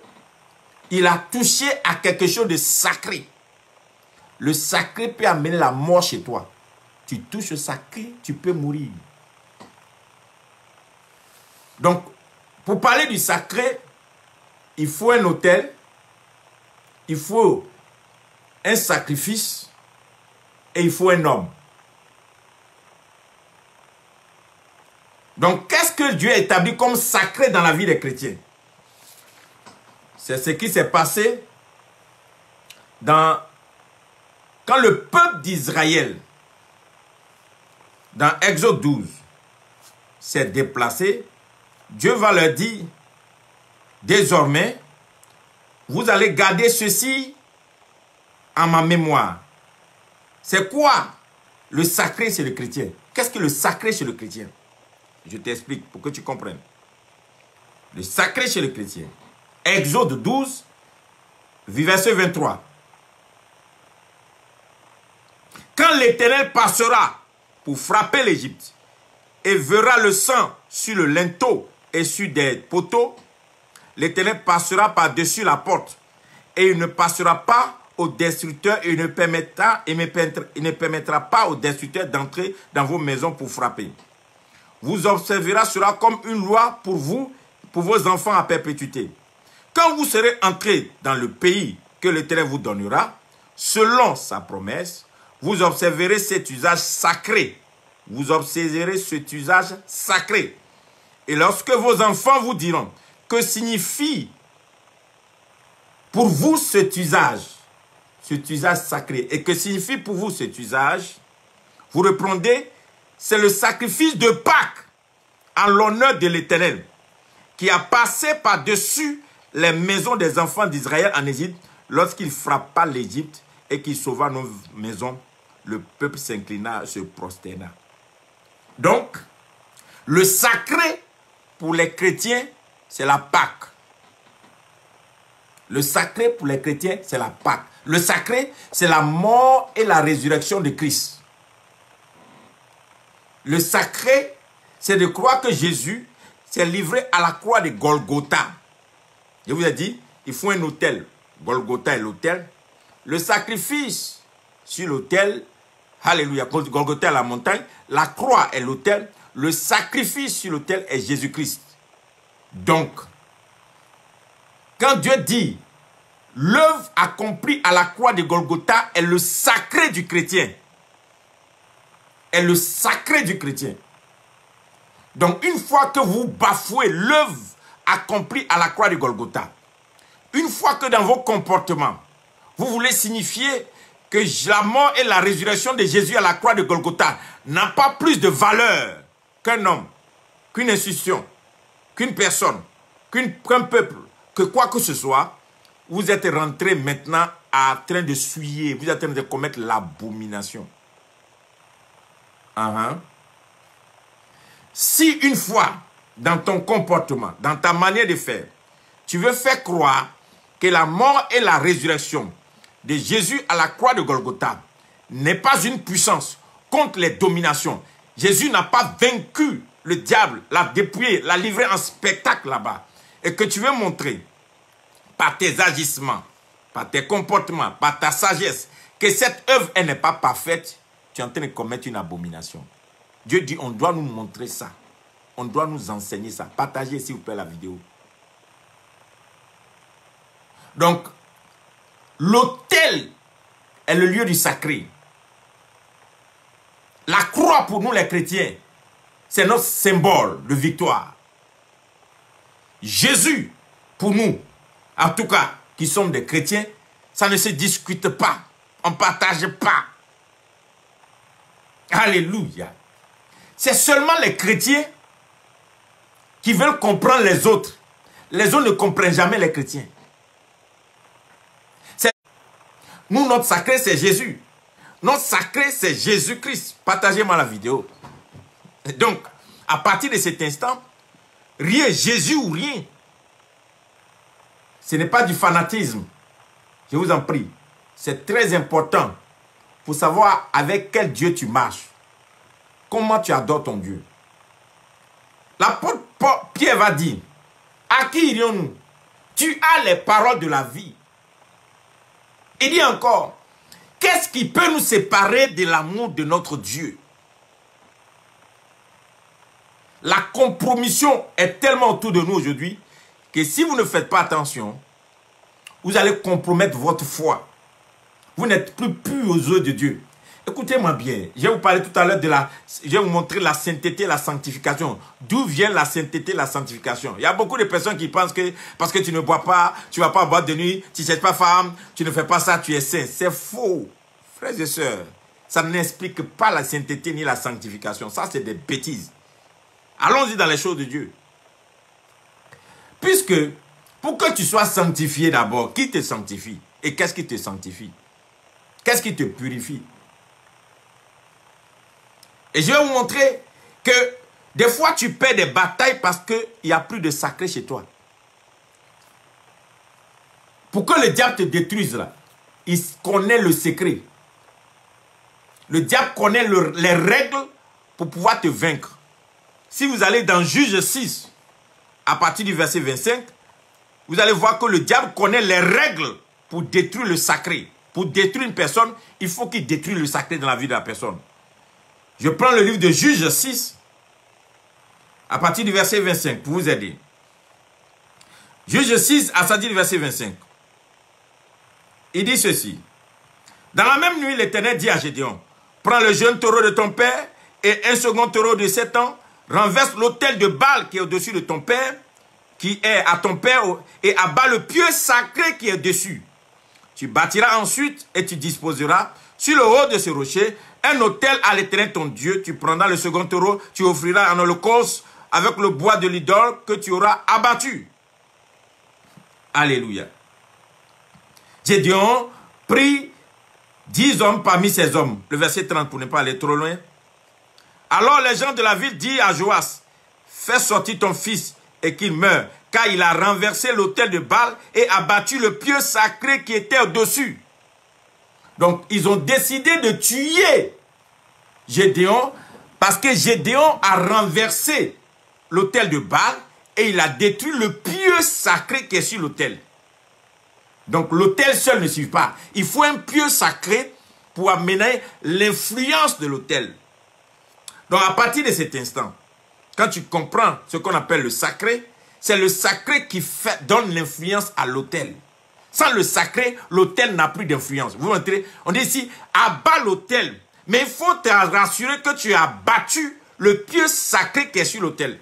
il a touché à quelque chose de sacré. Le sacré peut amener la mort chez toi. Tu touches le sacré, tu peux mourir. Donc, pour parler du sacré, il faut un autel, il faut un sacrifice et il faut un homme. Donc, qu'est-ce que Dieu a établi comme sacré dans la vie des chrétiens? C'est ce qui s'est passé quand le peuple d'Israël, dans Exode 12, s'est déplacé. Dieu va leur dire, désormais, vous allez garder ceci en ma mémoire. C'est quoi le sacré chez le chrétien? Qu'est-ce que le sacré chez le chrétien? Je t'explique pour que tu comprennes. Le sacré chez le chrétien. Exode 12, verset 23. Quand l'Éternel passera pour frapper l'Égypte et verra le sang sur le linteau et sur des poteaux, l'Éternel passera par-dessus la porte et il ne passera pas au destructeur et il ne permettra pas au destructeur d'entrer dans vos maisons pour frapper. Vous observerez cela comme une loi pour vous, pour vos enfants à perpétuité. Quand vous serez entrés dans le pays que l'Éternel vous donnera, selon sa promesse, vous observerez cet usage sacré. Vous observerez cet usage sacré. Et lorsque vos enfants vous diront, que signifie pour vous cet usage sacré, et que signifie pour vous cet usage, vous répondez, c'est le sacrifice de Pâques en l'honneur de l'Éternel, qui a passé par-dessus les maisons des enfants d'Israël en Égypte, lorsqu'il frappa l'Égypte et qu'il sauva nos maisons, le peuple s'inclina, se prosterna. Donc, le sacré pour les chrétiens, c'est la Pâque. Le sacré pour les chrétiens, c'est la Pâque. Le sacré, c'est la mort et la résurrection de Christ. Le sacré, c'est de croire que Jésus s'est livré à la croix de Golgotha. Je vous ai dit, il faut un autel. Golgotha est l'autel. Le sacrifice sur l'autel, alléluia, Golgotha est la montagne. La croix est l'autel. Le sacrifice sur l'autel est Jésus-Christ. Donc, quand Dieu dit, l'œuvre accomplie à la croix de Golgotha est le sacré du chrétien. Est le sacré du chrétien. Donc, une fois que vous bafouez l'œuvre accomplie à la croix de Golgotha, une fois que dans vos comportements, vous voulez signifier que la mort et la résurrection de Jésus à la croix de Golgotha n'a pas plus de valeur qu'un homme, qu'une institution, qu'une personne, qu'un peuple, que quoi que ce soit, vous êtes rentré maintenant en train de souiller, vous êtes en train de commettre l'abomination. Si une fois, dans ton comportement, dans ta manière de faire, tu veux faire croire que la mort et la résurrection de Jésus à la croix de Golgotha n'est pas une puissance contre les dominations. Jésus n'a pas vaincu le diable, l'a dépouillé, l'a livré en spectacle là-bas. Et que tu veux montrer par tes agissements, par tes comportements, par ta sagesse, que cette œuvre, elle n'est pas parfaite, tu es en train de commettre une abomination. Dieu dit, on doit nous montrer ça. On doit nous enseigner ça. Partagez, s'il vous plaît, la vidéo. Donc, l'autel est le lieu du sacré. La croix, pour nous les chrétiens, c'est notre symbole de victoire. Jésus, pour nous, en tout cas, qui sommes des chrétiens, ça ne se discute pas. On ne partage pas. Alléluia. C'est seulement les chrétiens qui veulent comprendre les autres. Les autres ne comprennent jamais les chrétiens. Nous, notre sacré, c'est Jésus. Notre sacré, c'est Jésus-Christ. Partagez-moi la vidéo. Donc, à partir de cet instant, rien, Jésus ou rien. Ce n'est pas du fanatisme. Je vous en prie. C'est très important pour savoir avec quel Dieu tu marches. Comment tu adores ton Dieu. L'apôtre Pierre va dire, à qui irions-nous? Tu as les paroles de la vie. Il dit encore, qu'est-ce qui peut nous séparer de l'amour de notre Dieu? La compromission est tellement autour de nous aujourd'hui que si vous ne faites pas attention, vous allez compromettre votre foi. Vous n'êtes plus pur aux yeux de Dieu. Écoutez-moi bien. Je vais vous parler tout à l'heure de je vais vous montrer la sainteté et la sanctification. D'où vient la sainteté et la sanctification? Il y a beaucoup de personnes qui pensent que parce que tu ne bois pas, tu ne vas pas boire de nuit, tu ne cherches pas femme, tu ne fais pas ça, tu es saint. C'est faux. Frères et sœurs, ça n'explique pas la sainteté ni la sanctification. Ça, c'est des bêtises. Allons-y dans les choses de Dieu. Puisque, pour que tu sois sanctifié d'abord, qui te sanctifie? Et qu'est-ce qui te sanctifie? Qu'est-ce qui te purifie? Et je vais vous montrer que des fois tu perds des batailles parce qu'il n'y a plus de sacré chez toi. Pour que le diable te détruise là, il connaît le secret. Le diable connaît les règles pour pouvoir te vaincre. Si vous allez dans Juge 6, à partir du verset 25, vous allez voir que le diable connaît les règles pour détruire le sacré. Pour détruire une personne, il faut qu'il détruise le sacré dans la vie de la personne. Je prends le livre de Juge 6, à partir du verset 25, pour vous aider. Juge 6, à partir du verset 25. Il dit ceci. Dans la même nuit, l'Éternel dit à Gédéon, prends le jeune taureau de ton père et un second taureau de 7 ans, renverse l'autel de Baal qui est au-dessus de ton père, qui est à ton père, et abat le pieu sacré qui est dessus. Tu bâtiras ensuite et tu disposeras sur le haut de ce rocher un autel à l'Éternel ton Dieu. Tu prendras le second taureau, tu offriras un holocauste avec le bois de l'idole que tu auras abattu. Alléluia. Gédéon prit 10 hommes parmi ses hommes. Le verset 30 pour ne pas aller trop loin. Alors les gens de la ville dirent à Joas, fais sortir ton fils et qu'il meure, car il a renversé l'autel de Baal et abattu le pieu sacré qui était au-dessus. Donc, ils ont décidé de tuer Gédéon parce que Gédéon a renversé l'autel de Baal et il a détruit le pieu sacré qui est sur l'autel. Donc, l'autel seul ne suffit pas. Il faut un pieu sacré pour amener l'influence de l'autel. Donc, à partir de cet instant, quand tu comprends ce qu'on appelle le sacré, c'est le sacré qui donne l'influence à l'autel. Sans le sacré, l'autel n'a plus d'influence. Vous montrez, on dit ici, abat l'autel. Mais il faut te rassurer que tu as battu le pieu sacré qui est sur l'autel.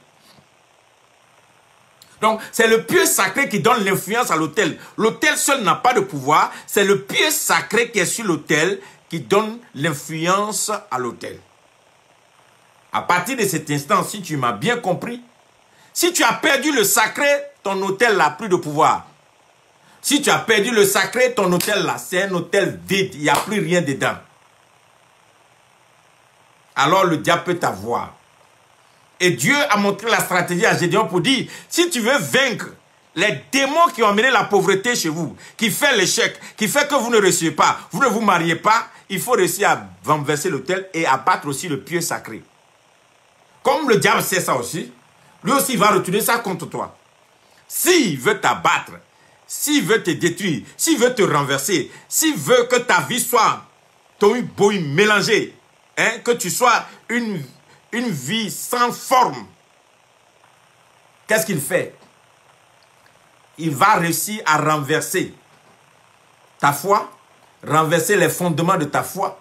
Donc, c'est le pieu sacré qui donne l'influence à l'autel. L'autel seul n'a pas de pouvoir. C'est le pieu sacré qui est sur l'autel qui donne l'influence à l'autel. À partir de cet instant, si tu m'as bien compris, si tu as perdu le sacré, ton autel n'a plus de pouvoir. Si tu as perdu le sacré, ton autel là, c'est un autel vide, il n'y a plus rien dedans. Alors le diable peut t'avoir. Et Dieu a montré la stratégie à Gédéon pour dire, si tu veux vaincre les démons qui ont amené la pauvreté chez vous, qui fait l'échec, qui fait que vous ne recevez pas, vous ne vous mariez pas, il faut réussir à renverser l'autel et abattre aussi le pieu sacré. Comme le diable sait ça aussi, lui aussi il va retourner ça contre toi. S'il veut t'abattre, s'il veut te détruire, s'il veut te renverser, s'il veut que ta vie soit mélangée, hein, que tu sois une vie sans forme, qu'est-ce qu'il fait? Il va réussir à renverser ta foi, renverser les fondements de ta foi,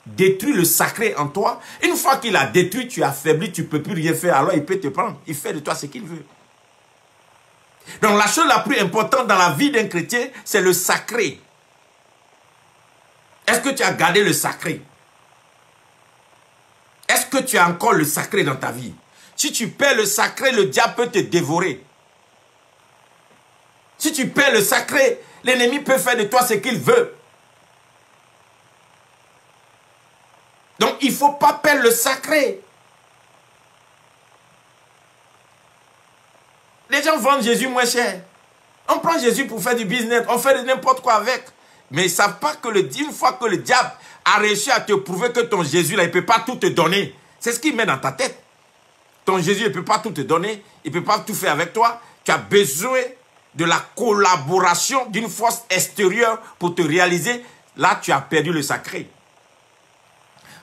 détruire le sacré en toi. Une fois qu'il a détruit, tu es affaibli, tu ne peux plus rien faire, alors il peut te prendre. Il fait de toi ce qu'il veut. Donc la chose la plus importante dans la vie d'un chrétien, c'est le sacré. Est-ce que tu as gardé le sacré? Est-ce que tu as encore le sacré dans ta vie? Si tu perds le sacré, le diable peut te dévorer. Si tu perds le sacré, l'ennemi peut faire de toi ce qu'il veut. Donc il ne faut pas perdre le sacré. Les gens vendent Jésus moins cher. On prend Jésus pour faire du business, on fait n'importe quoi avec. Mais ils ne savent pas que une fois que le diable a réussi à te prouver que ton Jésus, là, il ne peut pas tout te donner. C'est ce qu'il met dans ta tête. Ton Jésus, il ne peut pas tout te donner, il ne peut pas tout faire avec toi. Tu as besoin de la collaboration d'une force extérieure pour te réaliser. Là, tu as perdu le sacré.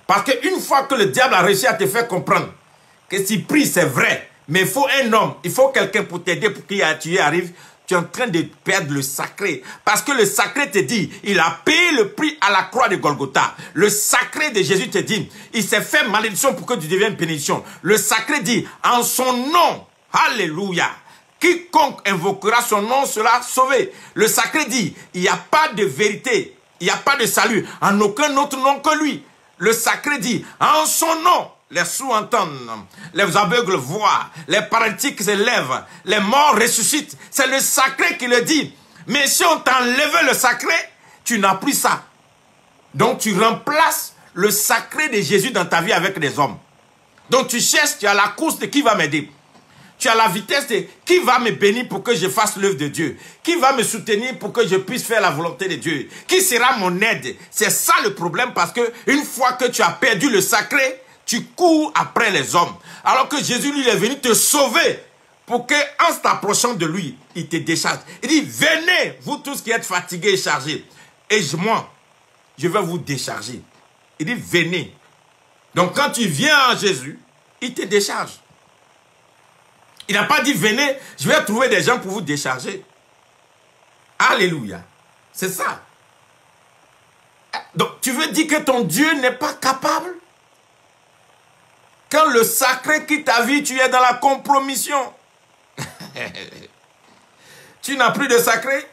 Parce qu'une fois que le diable a réussi à te faire comprendre que si prie, c'est vrai, mais il faut un homme, il faut quelqu'un pour t'aider pour que tu y arrives, tu es en train de perdre le sacré. Parce que le sacré te dit, il a payé le prix à la croix de Golgotha. Le sacré de Jésus te dit, il s'est fait malédiction pour que tu deviennes bénédiction. Le sacré dit, en son nom, alléluia, quiconque invoquera son nom sera sauvé. Le sacré dit, il n'y a pas de vérité, il n'y a pas de salut en aucun autre nom que lui. Le sacré dit, en son nom, les sourds entendent, les aveugles voient, les paralytiques se lèvent, les morts ressuscitent. C'est le sacré qui le dit. Mais si on t'enlève le sacré, tu n'as plus ça. Donc tu remplaces le sacré de Jésus dans ta vie avec des hommes. Donc tu cherches, tu as la course de qui va m'aider. Tu as la vitesse de qui va me bénir pour que je fasse l'œuvre de Dieu. Qui va me soutenir pour que je puisse faire la volonté de Dieu. Qui sera mon aide. C'est ça le problème parce que une fois que tu as perdu le sacré, tu cours après les hommes. Alors que Jésus, lui, il est venu te sauver pour que, en t'approchant de lui, il te décharge. Il dit, venez, vous tous qui êtes fatigués et chargés. Et moi, je vais vous décharger. Il dit, venez. Donc, quand tu viens à Jésus, il te décharge. Il n'a pas dit, venez, je vais trouver des gens pour vous décharger. Alléluia. C'est ça. Donc, tu veux dire que ton Dieu n'est pas capable? Quand le sacré quitte ta vie, tu es dans la compromission. Tu n'as plus de sacré.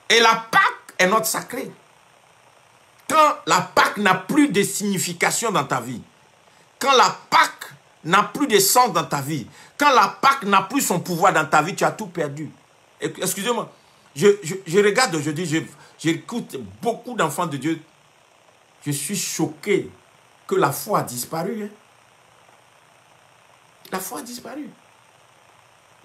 Et la Pâque est notre sacré. Quand la Pâque n'a plus de signification dans ta vie, quand la Pâque n'a plus de sens dans ta vie, quand la Pâque n'a plus son pouvoir dans ta vie, tu as tout perdu. Excusez-moi, je regarde aujourd'hui, j'écoute beaucoup d'enfants de Dieu. Je suis choqué que la foi a disparu. Hein. La foi a disparu.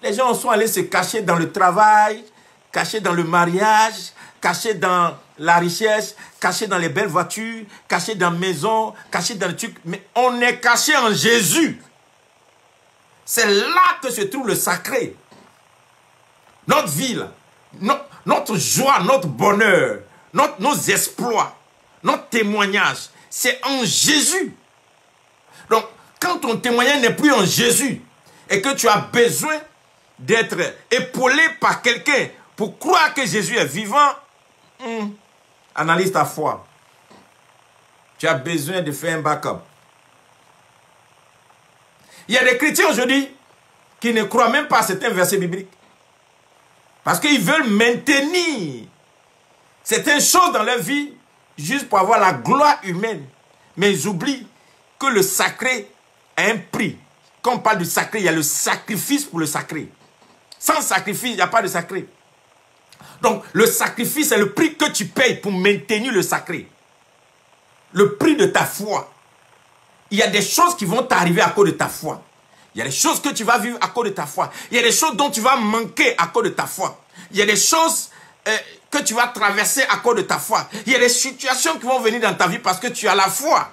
Les gens sont allés se cacher dans le travail, cachés dans le mariage, cachés dans la richesse, cachés dans les belles voitures, cachés dans la maison, cachés dans le truc. Mais on est caché en Jésus. C'est là que se trouve le sacré. Notre vie, là, notre joie, notre bonheur, nos exploits, notre témoignage, c'est en Jésus. Donc, quand ton témoignage n'est plus en Jésus et que tu as besoin d'être épaulé par quelqu'un pour croire que Jésus est vivant, analyse ta foi. Tu as besoin de faire un backup. Il y a des chrétiens aujourd'hui qui ne croient même pas à certains versets bibliques. Parce qu'ils veulent maintenir certaines choses dans leur vie juste pour avoir la gloire humaine. Mais ils oublient que le sacré a un prix. Quand on parle du sacré, il y a le sacrifice pour le sacré. Sans sacrifice, il n'y a pas de sacré. Donc, le sacrifice, c'est le prix que tu payes pour maintenir le sacré. Le prix de ta foi. Il y a des choses qui vont t'arriver à cause de ta foi. Il y a des choses que tu vas vivre à cause de ta foi. Il y a des choses dont tu vas manquer à cause de ta foi. Il y a des choses que tu vas traverser à cause de ta foi. Il y a des situations qui vont venir dans ta vie parce que tu as la foi.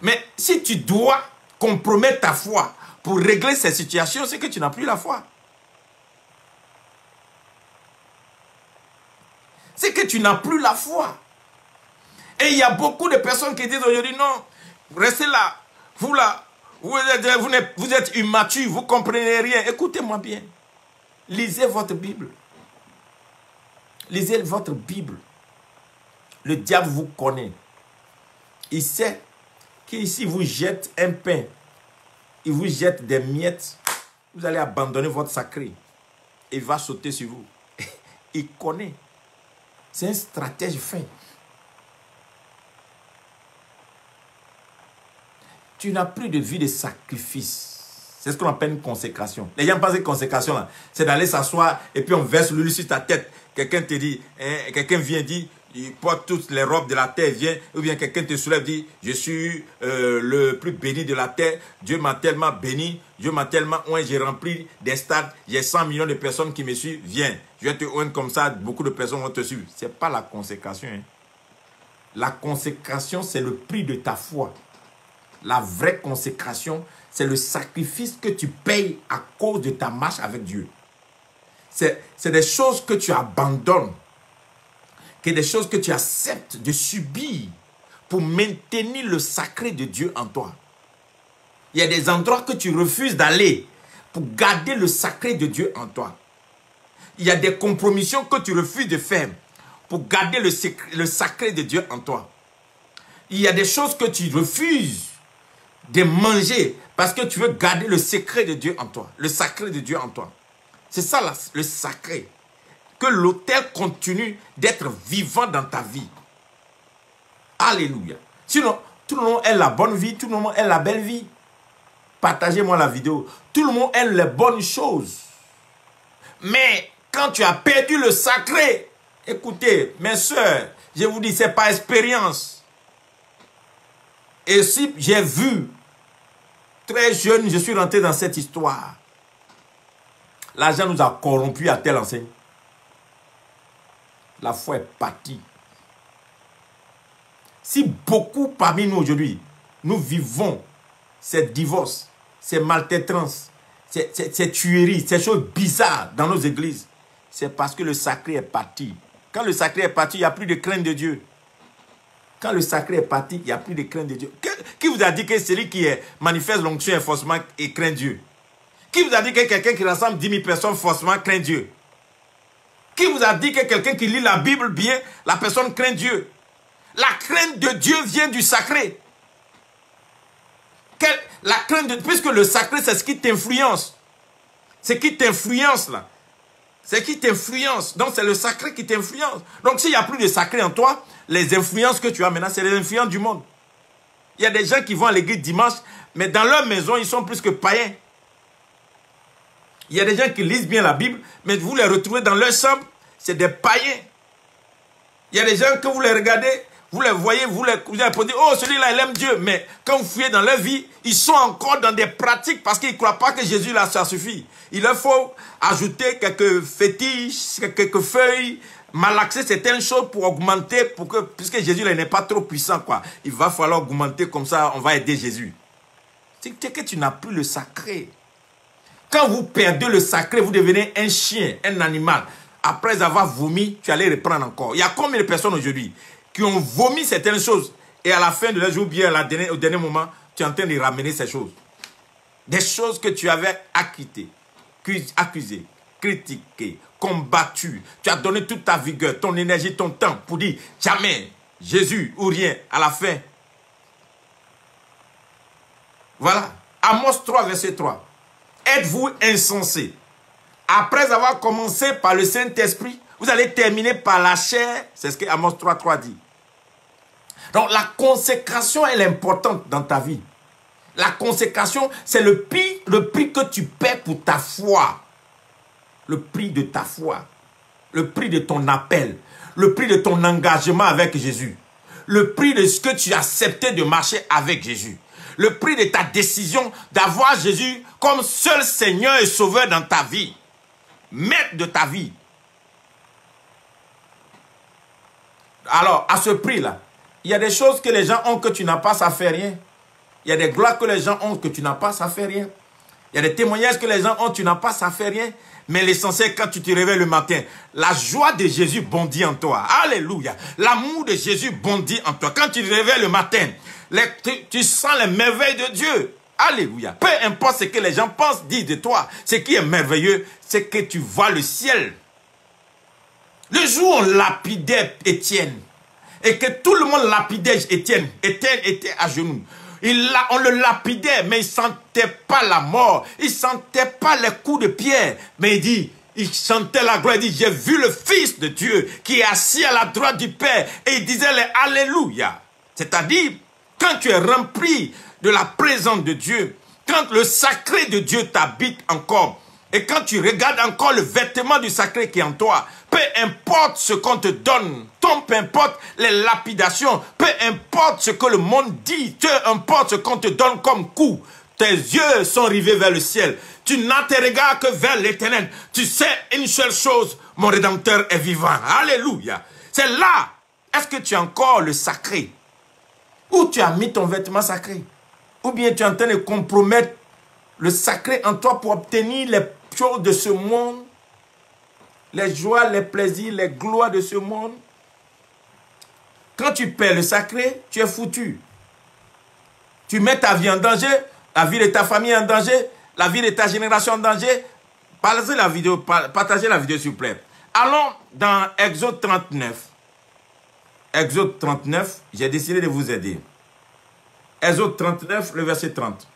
Mais si tu dois compromettre ta foi pour régler ces situations, c'est que tu n'as plus la foi. C'est que tu n'as plus la foi. Et il y a beaucoup de personnes qui disent aujourd'hui, non, restez là, vous êtes immature, vous ne comprenez rien. Écoutez-moi bien. Lisez votre Bible. Lisez votre Bible. Le diable vous connaît. Il sait qu'ici vous jette un pain, il vous jette des miettes, vous allez abandonner votre sacré. Il va sauter sur vous. Il connaît. C'est un stratège fin. Tu n'as plus de vie de sacrifice. C'est ce qu'on appelle une consécration. Les gens pensent que consécration, c'est d'aller s'asseoir et puis on verse l'huile sur ta tête. Quelqu'un te dit, quelqu'un vient dire, ils portent toutes les robes de la terre, vient, ou bien quelqu'un te soulève, dit, je suis le plus béni de la terre, Dieu m'a tellement béni, Dieu m'a tellement oint, j'ai rempli des stades, j'ai 100 millions de personnes qui me suivent, viens, je vais te oindre comme ça, beaucoup de personnes vont te suivre. Ce n'est pas la consécration. Hein. La consécration, c'est le prix de ta foi. La vraie consécration, c'est le sacrifice que tu payes à cause de ta marche avec Dieu. C'est des choses que tu abandonnes, que des choses que tu acceptes de subir pour maintenir le sacré de Dieu en toi. Il y a des endroits que tu refuses d'aller pour garder le sacré de Dieu en toi. Il y a des compromissions que tu refuses de faire pour garder le sacré de Dieu en toi. Il y a des choses que tu refuses de manger parce que tu veux garder le secret de Dieu en toi, le sacré de Dieu en toi. C'est ça le sacré. Que l'autel continue d'être vivant dans ta vie. Alléluia. Sinon, tout le monde aime la bonne vie, tout le monde aime la belle vie. Partagez-moi la vidéo. Tout le monde aime les bonnes choses. Mais quand tu as perdu le sacré, écoutez, mes soeurs, je vous dis, c'est par expérience. Et si j'ai vu, très jeune, je suis rentré dans cette histoire. L'argent nous a corrompus à telle enseigne. La foi est partie. Si beaucoup parmi nous aujourd'hui, nous vivons ces divorces, ces maltraitances, ces tueries, ces choses bizarres dans nos églises, c'est parce que le sacré est parti. Quand le sacré est parti, il n'y a plus de crainte de Dieu. Quand le sacré est parti, il n'y a plus de crainte de Dieu. Qui vous a dit que celui qui manifeste l'onction est forcément et craint Dieu? Qui vous a dit que quelqu'un qui rassemble 10 000 personnes forcément craint Dieu? Qui vous a dit que quelqu'un qui lit la Bible bien, la personne craint Dieu? La crainte de Dieu vient du sacré. La crainte de, puisque le sacré, c'est ce qui t'influence. C'est qui t'influence là. C'est qui t'influence. Donc c'est le sacré qui t'influence. Donc s'il n'y a plus de sacré en toi, les influences que tu as maintenant, c'est les influences du monde. Il y a des gens qui vont à l'église dimanche, mais dans leur maison, ils sont plus que païens. Il y a des gens qui lisent bien la Bible, mais vous les retrouvez dans leur chambre, c'est des païens. Il y a des gens que vous les regardez, vous les voyez, vous allez dire, oh, celui-là, il aime Dieu. Mais quand vous fouillez dans leur vie, ils sont encore dans des pratiques parce qu'ils ne croient pas que Jésus, là, ça suffit. Il leur faut ajouter quelques fétiches, quelques feuilles, malaxer certaines choses pour augmenter, puisque Jésus, là, il n'est pas trop puissant, quoi. Il va falloir augmenter comme ça, on va aider Jésus. C'est que tu n'as plus le sacré. Quand vous perdez le sacré, vous devenez un chien, un animal. Après avoir vomi, tu allais reprendre encore. Il y a combien de personnes aujourd'hui qui ont vomi certaines choses et à la fin de leur jour, bien au dernier moment, tu es en train de ramener ces choses. Des choses que tu avais accusées, critiquées, combattues. Tu as donné toute ta vigueur, ton énergie, ton temps pour dire jamais Jésus ou rien à la fin. Voilà. Amos 3, verset 3. Êtes-vous insensés? Après avoir commencé par le Saint-Esprit, vous allez terminer par la chair. C'est ce que Amos 3 dit. Donc la consécration, elle est importante dans ta vie. La consécration, c'est le prix que tu paies pour ta foi. Le prix de ta foi. Le prix de ton appel. Le prix de ton engagement avec Jésus. Le prix de ce que tu as accepté de marcher avec Jésus. Le prix de ta décision d'avoir Jésus comme seul Seigneur et Sauveur dans ta vie. Maître de ta vie. Alors, à ce prix-là, il y a des choses que les gens ont que tu n'as pas, ça fait rien. Il y a des gloires que les gens ont que tu n'as pas, ça fait rien. Il y a des témoignages que les gens ont, tu n'as pas, ça fait rien. Mais l'essentiel, quand tu te réveilles le matin, la joie de Jésus bondit en toi. Alléluia. L'amour de Jésus bondit en toi. Quand tu te réveilles le matin, tu sens les merveilles de Dieu. Alléluia. Peu importe ce que les gens pensent, disent de toi, ce qui est merveilleux, c'est que tu vois le ciel. Le jour où on lapidait Étienne, et que tout le monde lapidait Étienne, Étienne était à genoux. On le lapidait, mais il ne sentait pas la mort. Il ne sentait pas les coups de pierre. Mais il dit, il chantait la gloire. Il dit, j'ai vu le Fils de Dieu qui est assis à la droite du Père. Et il disait les Alléluia. C'est-à-dire, quand tu es rempli de la présence de Dieu, quand le sacré de Dieu t'habite encore, Et quand tu regardes encore le vêtement du sacré qui est en toi, peu importe ce qu'on te donne, peu importe les lapidations, peu importe ce que le monde dit, peu importe ce qu'on te donne comme coup, tes yeux sont rivés vers le ciel. Tu n'as tes regards que vers l'éternel. Tu sais une seule chose, mon Rédempteur est vivant. Alléluia. C'est là. Est-ce que tu as encore le sacré? Où tu as mis ton vêtement sacré? Ou bien tu es en train de compromettre le sacré en toi pour obtenir les choses de ce monde, les joies, les plaisirs, les gloires de ce monde? Quand tu perds le sacré, tu es foutu. Tu mets ta vie en danger, la vie de ta famille en danger, la vie de ta génération en danger. Partagez la vidéo s'il vous plaît. Allons dans Exode 39. Exode 39, j'ai décidé de vous aider. Exode 39, le verset 30.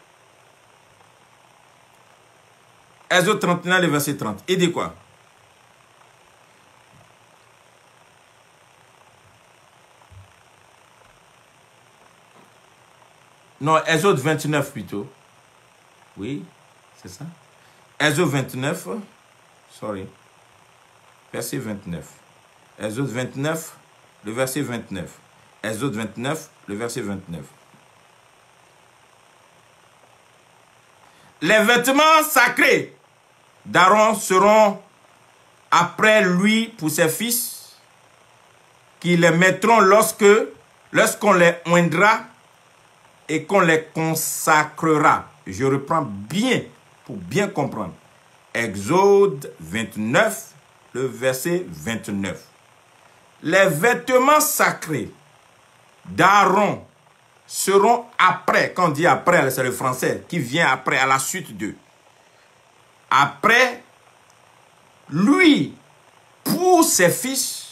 Exode 39, le verset 30. Il dit quoi? Non, Exode 29 plutôt. Oui, c'est ça. Exode 29, sorry. Verset 29. Exode 29, le verset 29. Exode 29, le verset 29. Les vêtements sacrés d'Aaron seront après lui pour ses fils, qui les mettront lorsqu'on les oindra et qu'on les consacrera. Je reprends bien pour bien comprendre. Exode 29, le verset 29. Les vêtements sacrés d'Aaron seront après, quand on dit après, c'est le français, qui vient après, à la suite d'eux. Après, lui, pour ses fils,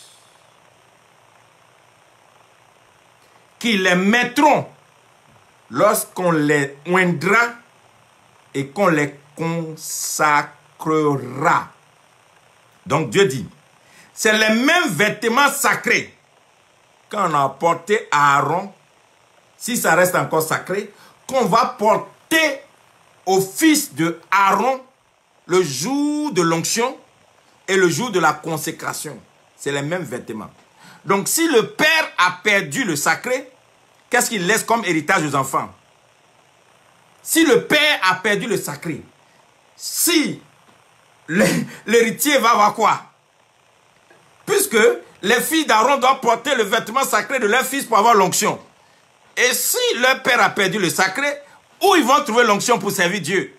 qui les mettront lorsqu'on les oindra et qu'on les consacrera. Donc Dieu dit, c'est les mêmes vêtements sacrés qu'on a porté à Aaron, si ça reste encore sacré, qu'on va porter au fils de Aaron le jour de l'onction et le jour de la consécration. C'est les mêmes vêtements. Donc si le père a perdu le sacré, qu'est-ce qu'il laisse comme héritage aux enfants? Si le père a perdu le sacré, si l'héritier va avoir quoi? Puisque les filles d'Aaron doivent porter le vêtement sacré de leur fils pour avoir l'onction. Et si leur père a perdu le sacré, où ils vont trouver l'onction pour servir Dieu?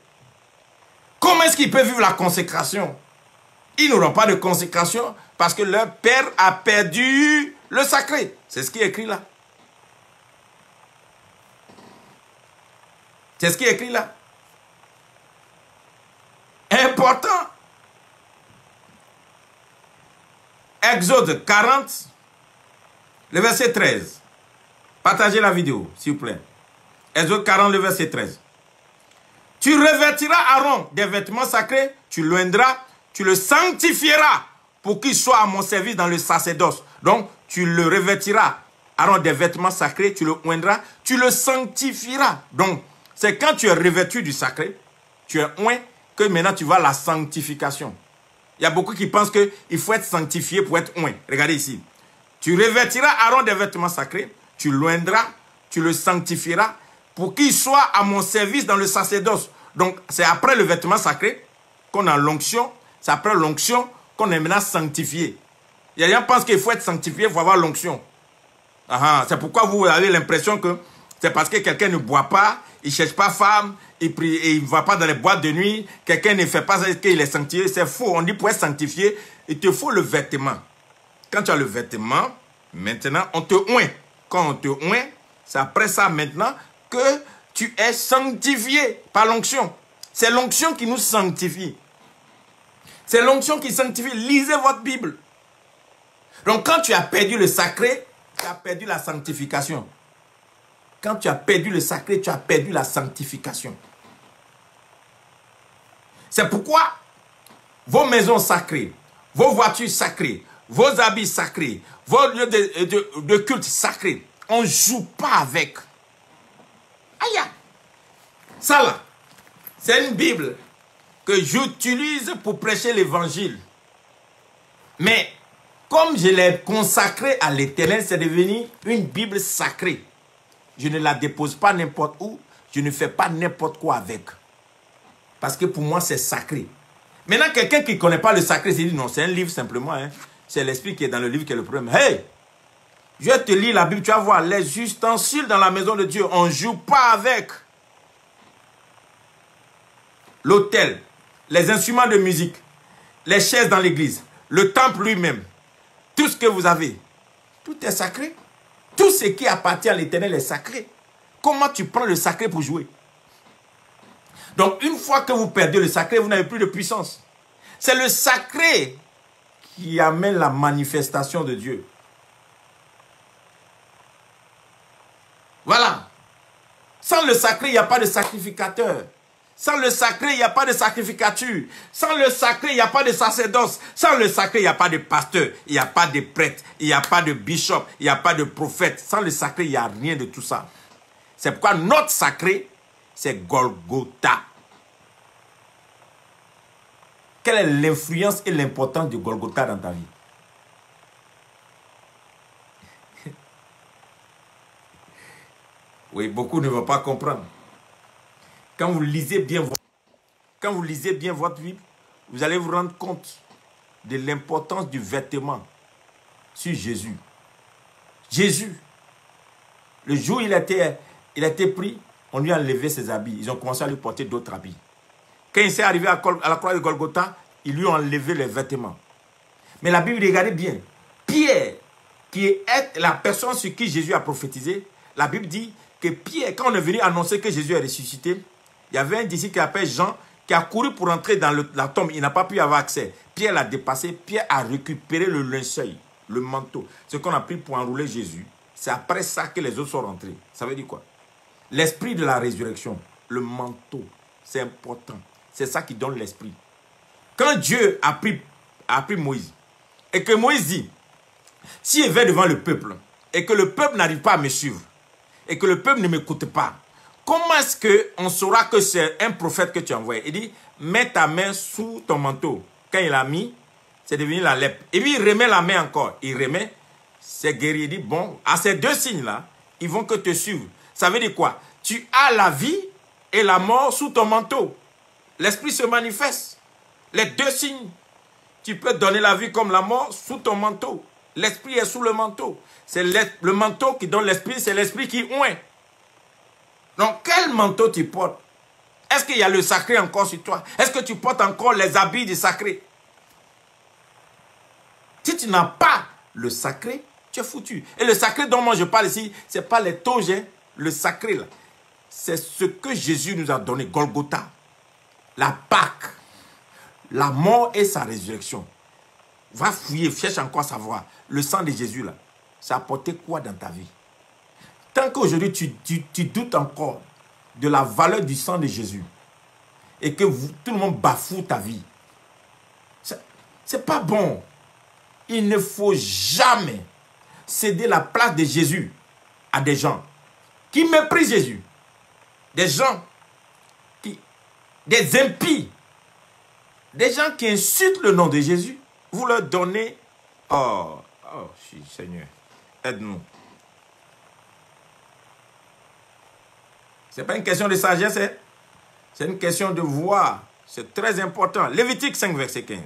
Comment est-ce qu'ils peuvent vivre la consécration? Ils n'auront pas de consécration parce que leur père a perdu le sacré. C'est ce qui est écrit là. C'est ce qui est écrit là. Important. Exode 40, le verset 13. Partagez la vidéo, s'il vous plaît. Exode 40, le verset 13. Tu revêtiras Aaron des vêtements sacrés, tu l'oindras, tu le sanctifieras pour qu'il soit à mon service dans le sacerdoce. Donc, tu le revêtiras, Aaron, des vêtements sacrés, tu le oindras, tu le sanctifieras. Donc, c'est quand tu es revêtu du sacré, tu es oint, que maintenant tu vas à la sanctification. Il y a beaucoup qui pensent qu'il faut être sanctifié pour être oint. Regardez ici. Tu revêtiras Aaron des vêtements sacrés, tu l'oindras, tu le sanctifieras pour qu'il soit à mon service dans le sacerdoce. Donc, c'est après le vêtement sacré qu'on a l'onction. C'est après l'onction qu'on est maintenant sanctifié. Il y a des gens qui pensent qu'il faut être sanctifié pour avoir l'onction. C'est pourquoi vous avez l'impression que c'est parce que quelqu'un ne boit pas, il ne cherche pas femme, il ne va pas dans les boîtes de nuit, quelqu'un ne fait pas ça, qu'il est sanctifié. C'est faux. On dit pour être sanctifié, il te faut le vêtement. Quand tu as le vêtement, maintenant, on te oint. Quand on te oint, c'est après ça maintenant que tu es sanctifié par l'onction. C'est l'onction qui nous sanctifie. C'est l'onction qui sanctifie. Lisez votre Bible. Donc quand tu as perdu le sacré, tu as perdu la sanctification. Quand tu as perdu le sacré, tu as perdu la sanctification. C'est pourquoi vos maisons sacrées, vos voitures sacrées, vos habits sacrés, vos lieux de culte sacrés, on ne joue pas avec. Aïe! Ça là, c'est une Bible. que j'utilise pour prêcher l'évangile. Mais comme je l'ai consacrée à l'Éternel, c'est devenu une Bible sacrée. Je ne la dépose pas n'importe où, je ne fais pas n'importe quoi avec. Parce que pour moi, c'est sacré. Maintenant, quelqu'un qui ne connaît pas le sacré, s'il dit non, c'est un livre simplement. Hein. C'est l'esprit qui est dans le livre qui est le problème. Hey! Je vais te lire la Bible, tu vas voir, les ustensiles dans la maison de Dieu, on ne joue pas avec. L'autel, les instruments de musique, les chaises dans l'église, le temple lui-même, tout ce que vous avez, tout est sacré. Tout ce qui appartient à l'Éternel est sacré. Comment tu prends le sacré pour jouer? Donc, une fois que vous perdez le sacré, vous n'avez plus de puissance. C'est le sacré qui amène la manifestation de Dieu. Voilà. Sans le sacré, il n'y a pas de sacrificateur. Sans le sacré, il n'y a pas de sacrificature. Sans le sacré, il n'y a pas de sacerdoce. Sans le sacré, il n'y a pas de pasteur. Il n'y a pas de prêtre. Il n'y a pas de bishop. Il n'y a pas de prophète. Sans le sacré, il n'y a rien de tout ça. C'est pourquoi notre sacré, c'est Golgotha. Quelle est l'influence et l'importance de Golgotha dans ta vie? Oui, beaucoup ne vont pas comprendre. Quand vous lisez bien votre Bible, vous allez vous rendre compte de l'importance du vêtement sur Jésus. Jésus, le jour où il a été pris, on lui a enlevé ses habits. Ils ont commencé à lui porter d'autres habits. Quand il s'est arrivé à la croix de Golgotha, ils lui ont enlevé les vêtements. Mais la Bible, regardez bien, Pierre, qui est la personne sur qui Jésus a prophétisé, la Bible dit que Pierre, quand on est venu annoncer que Jésus est ressuscité, il y avait un disciple qui s'appelle Jean qui a couru pour entrer dans la tombe. Il n'a pas pu avoir accès. Pierre l'a dépassé. Pierre a récupéré le linceul, le manteau. Ce qu'on a pris pour enrouler Jésus. C'est après ça que les autres sont rentrés. Ça veut dire quoi? L'esprit de la résurrection, le manteau, c'est important. C'est ça qui donne l'esprit. Quand Dieu a pris Moïse, et que Moïse dit, s'il va devant le peuple, et que le peuple n'arrive pas à me suivre, et que le peuple ne m'écoute pas, comment est-ce qu'on saura que c'est un prophète que tu as envoyé? Il dit, mets ta main sous ton manteau. Quand il a mis, c'est devenu la lèpre. Et puis il remet la main encore. Il remet, c'est guéri. Il dit, bon, à ces deux signes-là, ils vont que te suivre. Ça veut dire quoi? Tu as la vie et la mort sous ton manteau. L'esprit se manifeste. Les deux signes. Tu peux donner la vie comme la mort sous ton manteau. L'esprit est sous le manteau. C'est le manteau qui donne l'esprit, c'est l'esprit qui oint. Donc, quel manteau tu portes? Est-ce qu'il y a le sacré encore sur toi? Est-ce que tu portes encore les habits du sacré? Si tu n'as pas le sacré, tu es foutu. Et le sacré dont moi je parle ici, ce n'est pas les toges, hein, le sacré là. C'est ce que Jésus nous a donné, Golgotha. La Pâque, la mort et sa résurrection. Va fouiller, cherche encore à savoir. Le sang de Jésus là, ça a apporté quoi dans ta vie? Tant qu'aujourd'hui tu doutes encore de la valeur du sang de Jésus et que tout le monde bafoue ta vie, c'est pas bon. Il ne faut jamais céder la place de Jésus à des gens qui méprisent Jésus. Des gens des impies, des gens qui insultent le nom de Jésus. Vous leur donnez, oh Seigneur, aide-nous. Ce n'est pas une question de sagesse, hein? C'est une question de voir. C'est très important. Lévitique 5, verset 15.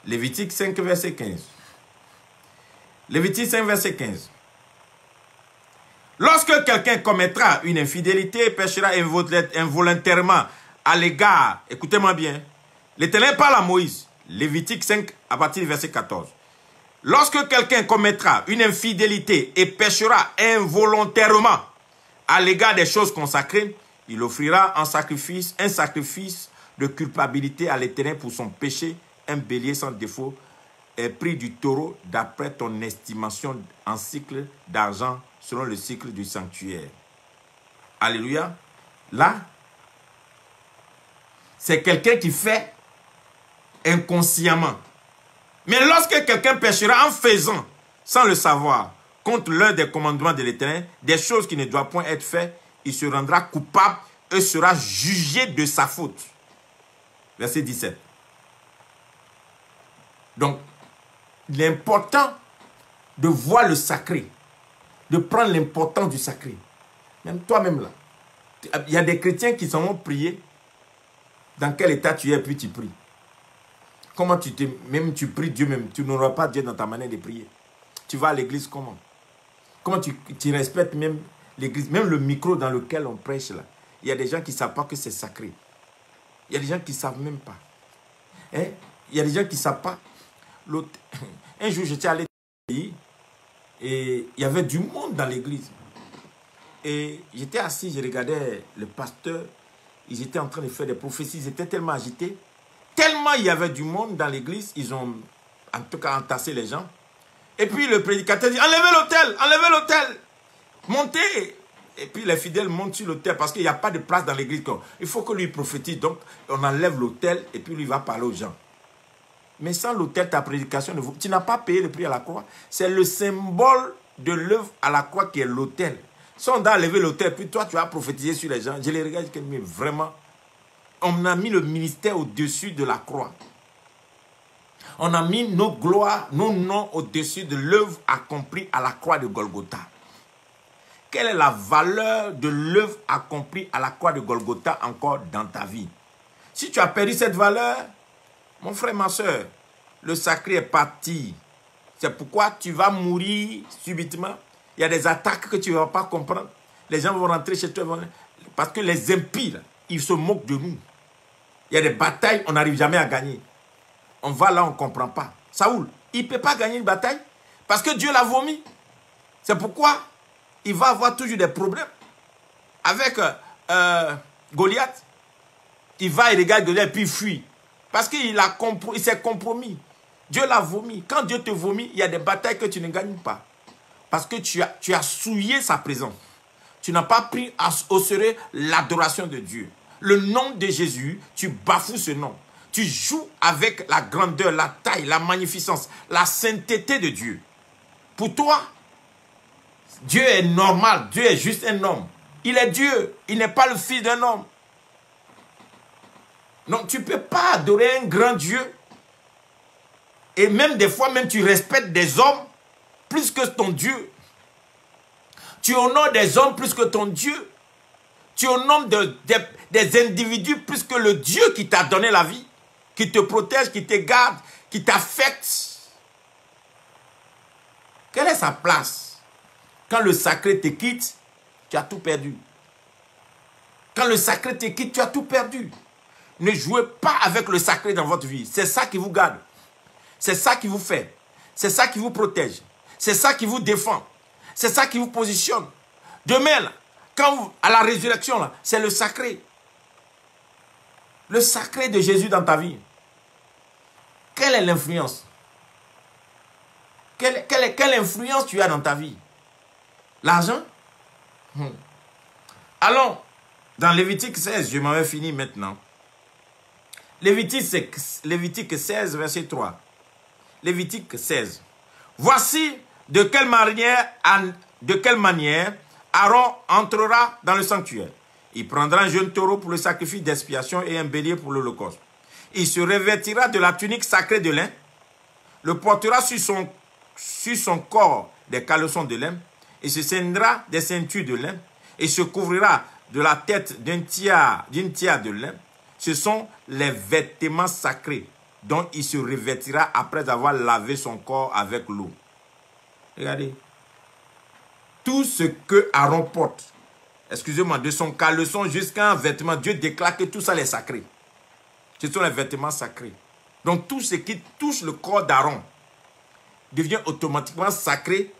Lévitique 5, verset 15. Lévitique 5, verset 15. Lorsque quelqu'un commettra une infidélité et péchera involontairement à l'égard, écoutez-moi bien, l'Éternel parle à Moïse, Lévitique 5, à partir du verset 14. Lorsque quelqu'un commettra une infidélité et péchera involontairement à l'égard des choses consacrées, il offrira un sacrifice de culpabilité à l'Éternel pour son péché, un bélier sans défaut, prix du taureau d'après ton estimation en cycle d'argent selon le cycle du sanctuaire. Alléluia. Là, c'est quelqu'un qui fait inconsciemment. Mais lorsque quelqu'un péchera en faisant, sans le savoir, contre l'un des commandements de l'Éternel, des choses qui ne doivent point être faites, il se rendra coupable et sera jugé de sa faute. verset 17. Donc, il est important de voir le sacré, de prendre l'importance du sacré. Même toi-même là. Il y a des chrétiens qui s'en vont prier. Dans quel état tu es, puis tu pries. Comment même tu pries Dieu même. Tu n'auras pas Dieu dans ta manière de prier. Tu vas à l'église comment? Comment tu respectes même l'église, même le micro dans lequel on prêche là. Il y a des gens qui ne savent pas que c'est sacré. Il y a des gens qui ne savent même pas. Hein? Il y a des gens qui ne savent pas. Un jour, j'étais allé dans le pays et il y avait du monde dans l'église. Et j'étais assis, je regardais le pasteur. Ils étaient en train de faire des prophéties. Ils étaient tellement agités. Tellement il y avait du monde dans l'église. Ils ont en tout cas entassé les gens. Et puis le prédicateur dit, enlevez l'autel, enlevez l'autel. Montez. Et puis les fidèles montent sur l'autel parce qu'il n'y a pas de place dans l'église. Il faut que lui prophétise. Donc on enlève l'autel et puis lui va parler aux gens. Mais sans l'autel, ta prédication, tu n'as pas payé le prix à la croix. C'est le symbole de l'œuvre à la croix qui est l'autel. Si on doit enlever l'autel, puis toi tu vas prophétiser sur les gens. Je les regarde, mais vraiment, on a mis le ministère au-dessus de la croix. On a mis nos gloires, nos noms au-dessus de l'œuvre accomplie à la croix de Golgotha. Quelle est la valeur de l'œuvre accomplie à la croix de Golgotha encore dans ta vie? Si tu as perdu cette valeur, mon frère, ma soeur, le sacré est parti. C'est pourquoi tu vas mourir subitement. Il y a des attaques que tu ne vas pas comprendre. Les gens vont rentrer chez toi. Parce que les impies, ils se moquent de nous. Il y a des batailles, on n'arrive jamais à gagner. On va là, on ne comprend pas. Saoul, il ne peut pas gagner une bataille parce que Dieu l'a vomi. C'est pourquoi il va avoir toujours des problèmes. Avec Goliath, il va, il regarde Goliath et puis il fuit. Parce qu'il s'est compromis. Dieu l'a vomi. Quand Dieu te vomit, il y a des batailles que tu ne gagnes pas. Parce que tu as souillé sa présence. Tu n'as pas pris au sérieux l'adoration de Dieu. Le nom de Jésus, tu bafoues ce nom. Tu joues avec la grandeur, la taille, la magnificence, la sainteté de Dieu. Pour toi, Dieu est normal. Dieu est juste un homme. Il est Dieu. Il n'est pas le fils d'un homme. Donc, tu ne peux pas adorer un grand Dieu. Et même des fois, même tu respectes des hommes plus que ton Dieu. Tu honores des hommes plus que ton Dieu. Tu honores des individus plus que le Dieu qui t'a donné la vie, qui te protège, qui te garde, qui t'affecte. Quelle est sa place? Quand le sacré te quitte, tu as tout perdu. Quand le sacré te quitte, tu as tout perdu. Ne jouez pas avec le sacré dans votre vie. C'est ça qui vous garde. C'est ça qui vous fait. C'est ça qui vous protège. C'est ça qui vous défend. C'est ça qui vous positionne. Demain, là, à la résurrection, c'est le sacré. Le sacré de Jésus dans ta vie. Quelle est l'influence? Quelle influence tu as dans ta vie? L'argent? Allons dans Lévitique 16. Je m'en vais finir maintenant. Lévitique 16, verset 3. Lévitique 16. Voici de quelle manière Aaron entrera dans le sanctuaire. Il prendra un jeune taureau pour le sacrifice d'expiation et un bélier pour l'holocauste. Il se revêtira de la tunique sacrée de lin, le portera sur son corps des caleçons de lin, et se ceindra des ceintures de lin, et se couvrira de la tête d'une tiare de lin. Ce sont les vêtements sacrés dont il se revêtira après avoir lavé son corps avec l'eau. Regardez. Tout ce que Aaron porte, excusez-moi, de son caleçon jusqu'à un vêtement, Dieu déclare que tout ça est sacré. Ce sont les vêtements sacrés. Donc tout ce qui touche le corps d'Aaron devient automatiquement sacré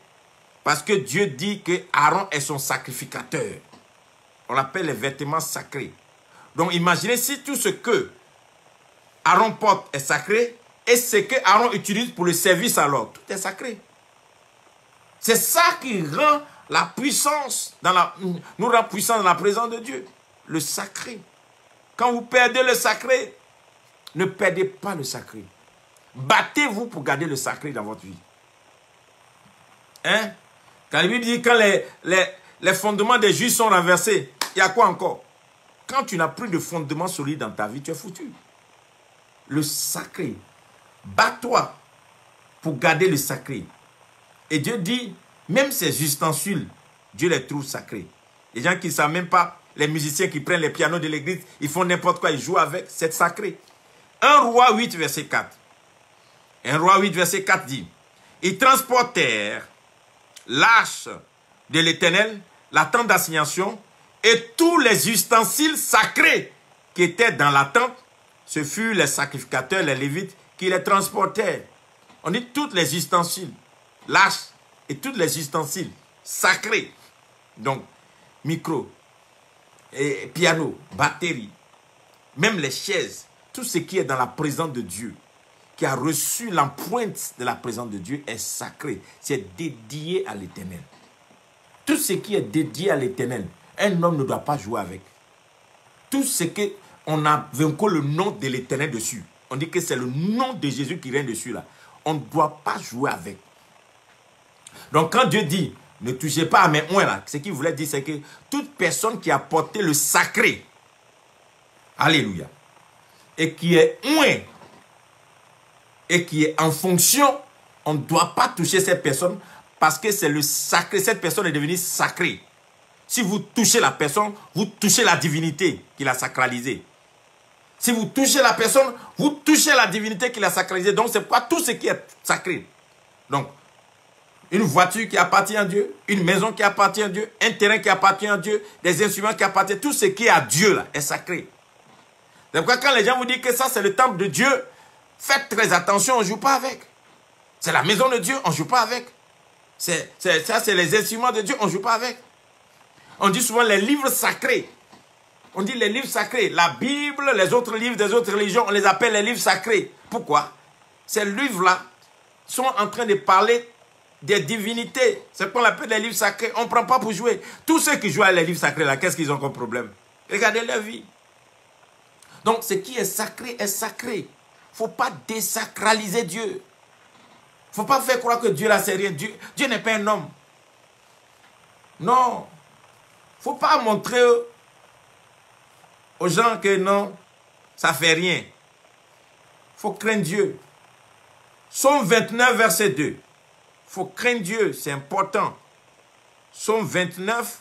parce que Dieu dit que Aaron est son sacrificateur. On l'appelle les vêtements sacrés. Donc imaginez si tout ce que Aaron porte est sacré et ce que Aaron utilise pour le service alors, tout est sacré. C'est ça qui rend la puissance, nous rend puissants dans la présence de Dieu. Le sacré. Quand vous perdez le sacré, ne perdez pas le sacré. Battez-vous pour garder le sacré dans votre vie. Hein? Quand la Bible dit quand les fondements des justes sont renversés, il y a quoi encore? Quand tu n'as plus de fondement solide dans ta vie, tu es foutu. le sacré. Bats-toi pour garder le sacré. Et Dieu dit, même ces ustensiles, Dieu les trouve sacrés. Les gens qui ne savent même pas, les musiciens qui prennent les pianos de l'église, ils font n'importe quoi, ils jouent avec, c'est sacré. 1 Roi 8, verset 4. 1 Roi 8, verset 4 dit, ils transportèrent l'arche de l'Éternel, la tente d'assignation et tous les ustensiles sacrés qui étaient dans la tente. Ce furent les sacrificateurs, les lévites, qui les transportèrent. On dit tous les ustensiles, l'arche et tous les ustensiles sacrés. Donc, micro, et piano, batterie, même les chaises, tout ce qui est dans la présence de Dieu, qui a reçu l'empreinte de la présence de Dieu est sacré. C'est dédié à l'Éternel. Tout ce qui est dédié à l'Éternel, un homme ne doit pas jouer avec. Tout ce qu'on a vaincu le nom de l'Éternel dessus. On dit que c'est le nom de Jésus qui règne dessus là. On ne doit pas jouer avec. Donc quand Dieu dit, ne touchez pas à mes oins là, ce qu'il voulait dire c'est que toute personne qui a porté le sacré, alléluia, et qui est oint, et qui est en fonction, on ne doit pas toucher cette personne parce que c'est le sacré. Cette personne est devenue sacrée. Si vous touchez la personne, vous touchez la divinité qui l'a sacralisée. Si vous touchez la personne, vous touchez la divinité qui l'a sacralisée. Donc c'est pourquoi tout ce qui est sacré. Donc, une voiture qui appartient à Dieu, une maison qui appartient à Dieu, un terrain qui appartient à Dieu, des instruments qui appartiennent, tout ce qui est à Dieu là est sacré. C'est pourquoi quand les gens vous disent que ça c'est le temple de Dieu, faites très attention, on ne joue pas avec. C'est la maison de Dieu, on ne joue pas avec. Ça, c'est les instruments de Dieu, on ne joue pas avec. On dit souvent les livres sacrés. On dit les livres sacrés. La Bible, les autres livres des autres religions, on les appelle les livres sacrés. Pourquoi? Ces livres-là sont en train de parler des divinités. C'est ce qu'on appelle les livres sacrés. On ne prend pas pour jouer. Tous ceux qui jouent à les livres sacrés, là, qu'est-ce qu'ils ont comme problème? Regardez leur vie. Donc, ce qui est sacré est sacré. Il ne faut pas désacraliser Dieu. Il ne faut pas faire croire que Dieu là, c'est rien. Dieu n'est pas un homme. Non. Il ne faut pas montrer aux gens que non, ça ne fait rien. Il faut craindre Dieu. Psaume 29, verset 2. Il faut craindre Dieu, c'est important. Psaume 29.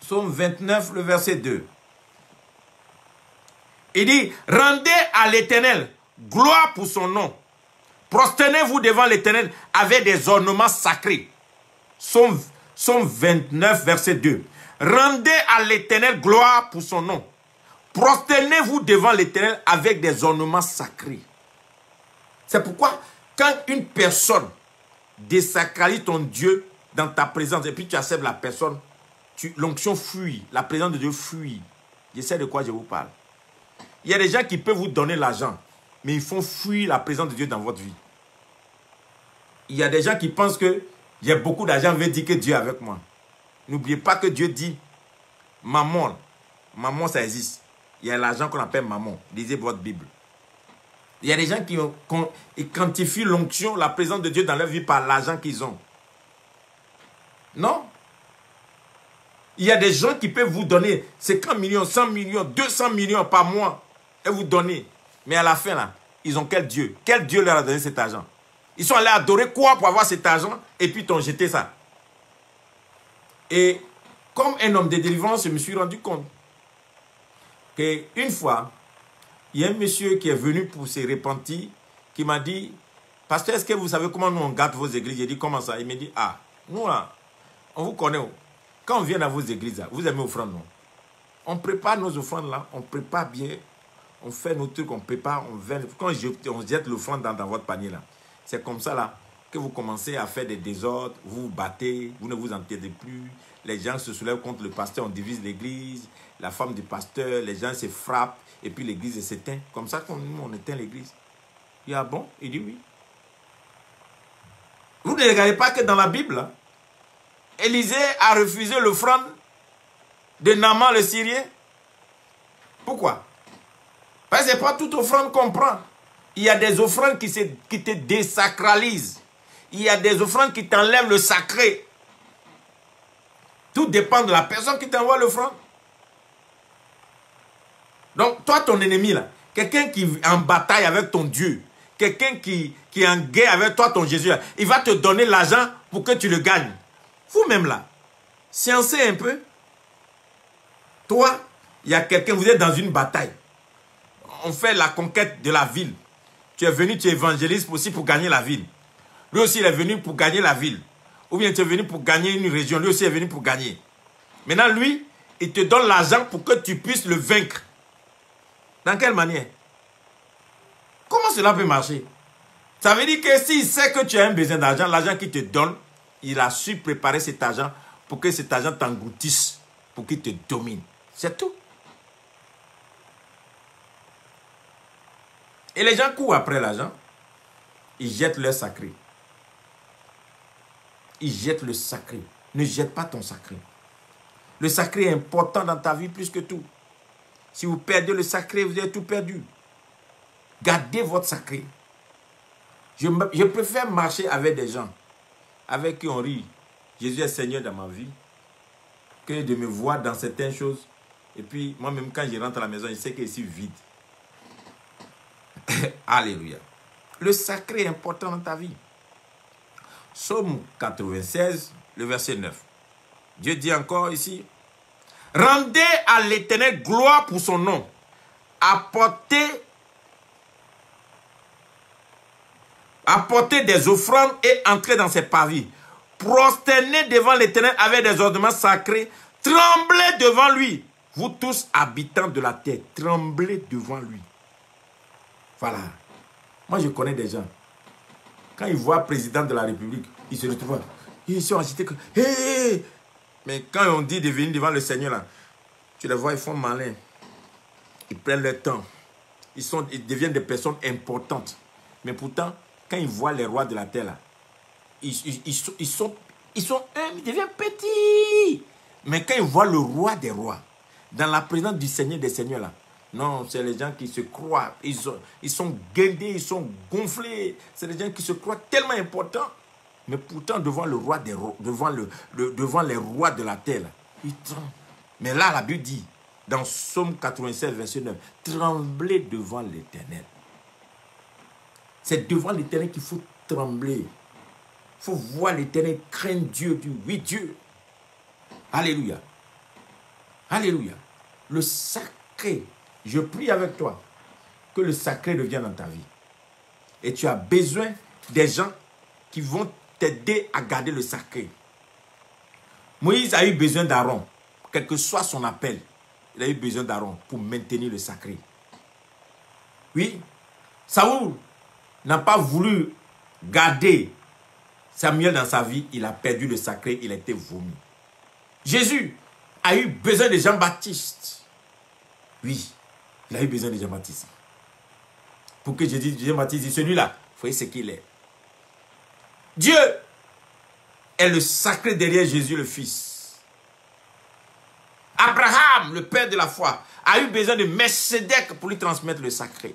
Psaume 29, le verset 2. Il dit, rendez à l'Éternel gloire pour son nom. Prosternez-vous devant l'Éternel avec des ornements sacrés. Psaume 29, verset 2. Rendez à l'Éternel gloire pour son nom. Prosternez-vous devant l'Éternel avec des ornements sacrés. C'est pourquoi, quand une personne désacralise ton Dieu dans ta présence, et puis tu acceptes la personne, l'onction fuit, la présence de Dieu fuit. Je sais de quoi je vous parle. Il y a des gens qui peuvent vous donner l'argent, mais ils font fuir la présence de Dieu dans votre vie. Il y a des gens qui pensent que j'ai beaucoup d'argent, veut dire que Dieu est avec moi. N'oubliez pas que Dieu dit, mammon, mammon ça existe. Il y a l'argent qu'on appelle mammon. Lisez votre Bible. Il y a des gens qui quantifient l'onction, la présence de Dieu dans leur vie par l'argent qu'ils ont. Non. Il y a des gens qui peuvent vous donner 50 millions, 100 millions, 200 millions par mois et vous donner. Mais à la fin, là, ils ont quel Dieu? Quel Dieu leur a donné cet argent? Ils sont allés adorer quoi pour avoir cet argent et puis t'ont jeté ça. Et comme un homme de délivrance, je me suis rendu compte qu'une fois, il y a un monsieur qui est venu pour se repentir, qui m'a dit, pasteur, est-ce que vous savez comment nous on gâte vos églises? J'ai dit, comment ça? Il m'a dit, ah, nous là, on vous connaît. Quand on vient dans vos églises, là, vous aimez offrande, non? On prépare nos offrandes là, on prépare bien, on fait nos trucs, on prépare, on vient. Quand on jette l'offrande dans votre panier là, c'est comme ça là que vous commencez à faire des désordres, vous vous battez, vous ne vous entendez plus, les gens se soulèvent contre le pasteur, on divise l'église, la femme du pasteur, les gens se frappent, et puis l'église s'éteint. Comme ça qu'on éteint l'église. Il dit, ah bon? Il dit oui. Vous ne regardez pas que dans la Bible, hein, Élisée a refusé l'offrande de Naaman le Syrien. Pourquoi? Parce que ce n'est pas toute offrande qu'on prend. Il y a des offrandes qui te désacralisent. Il y a des offrandes qui t'enlèvent le sacré. Tout dépend de la personne qui t'envoie l'offrande. Donc, toi, ton ennemi, là, quelqu'un qui est en bataille avec ton Dieu, quelqu'un qui est en guerre avec toi, ton Jésus, là, il va te donner l'argent pour que tu le gagnes. Vous-même, là, sciencez un peu. Toi, il y a quelqu'un, vous êtes dans une bataille. On fait la conquête de la ville. Tu es venu, tu évangélises aussi pour gagner la ville. Lui aussi, il est venu pour gagner la ville. Ou bien tu es venu pour gagner une région. Lui aussi est venu pour gagner. Maintenant, lui, il te donne l'argent pour que tu puisses le vaincre. Dans quelle manière? Comment cela peut marcher? Ça veut dire que s'il sait que tu as un besoin d'argent, l'argent qu'il te donne, il a su préparer cet argent pour que cet argent t'engloutisse, pour qu'il te domine. C'est tout. Et les gens courent après l'argent, ils jettent leur sacré. Ils jettent le sacré. Ne jette pas ton sacré. Le sacré est important dans ta vie plus que tout. Si vous perdez le sacré, vous avez tout perdu. Gardez votre sacré. Je préfère marcher avec des gens avec qui on rit. Jésus est Seigneur dans ma vie. Que de me voir dans certaines choses. Et puis, moi-même, quand je rentre à la maison, je sais que je suis vide. Alléluia. Le sacré est important dans ta vie. Psaume 96, le verset 9. Dieu dit encore ici, rendez à l'Éternel gloire pour son nom. Apportez des offrandes et entrez dans ses parvis. Prosternez devant l'Éternel avec des ornements sacrés. Tremblez devant lui. Vous tous habitants de la terre, tremblez devant lui. Voilà. Moi, je connais des gens. Quand ils voient le président de la République, ils se retrouvent. Ils sont agités. Hey! Mais quand on dit de venir devant le Seigneur, là, tu les vois, ils font malin. Ils prennent leur temps. Ils deviennent des personnes importantes. Mais pourtant, quand ils voient les rois de la terre, là, ils deviennent petits. Mais quand ils voient le roi des rois, dans la présence du Seigneur des seigneurs, là, non, c'est les gens qui se croient, ils sont guindés, ils sont gonflés. C'est les gens qui se croient tellement importants. Mais pourtant, devant le roi des rois, devant les rois de la terre, là, ils tremblent. Mais là, la Bible dit, dans Psaume 96, verset 9, tremblez devant l'Éternel. C'est devant l'Éternel qu'il faut trembler. Il faut voir l'Éternel, craindre Dieu, dire oui, Dieu. Alléluia. Alléluia. Le sacré, je prie avec toi que le sacré revienne dans ta vie. Et tu as besoin des gens qui vont t'aider à garder le sacré. Moïse a eu besoin d'Aaron, quel que soit son appel. Il a eu besoin d'Aaron pour maintenir le sacré. Oui, Saoul n'a pas voulu garder Samuel dans sa vie. Il a perdu le sacré, il a été vomi. Jésus a eu besoin de Jean-Baptiste. Oui, il a eu besoin de Jean-Baptiste. Pour que Jean-Baptiste dise, celui-là, vous voyez ce qu'il est. Dieu est le sacré derrière Jésus le Fils. Abraham, le père de la foi, a eu besoin de Melchisédek pour lui transmettre le sacré.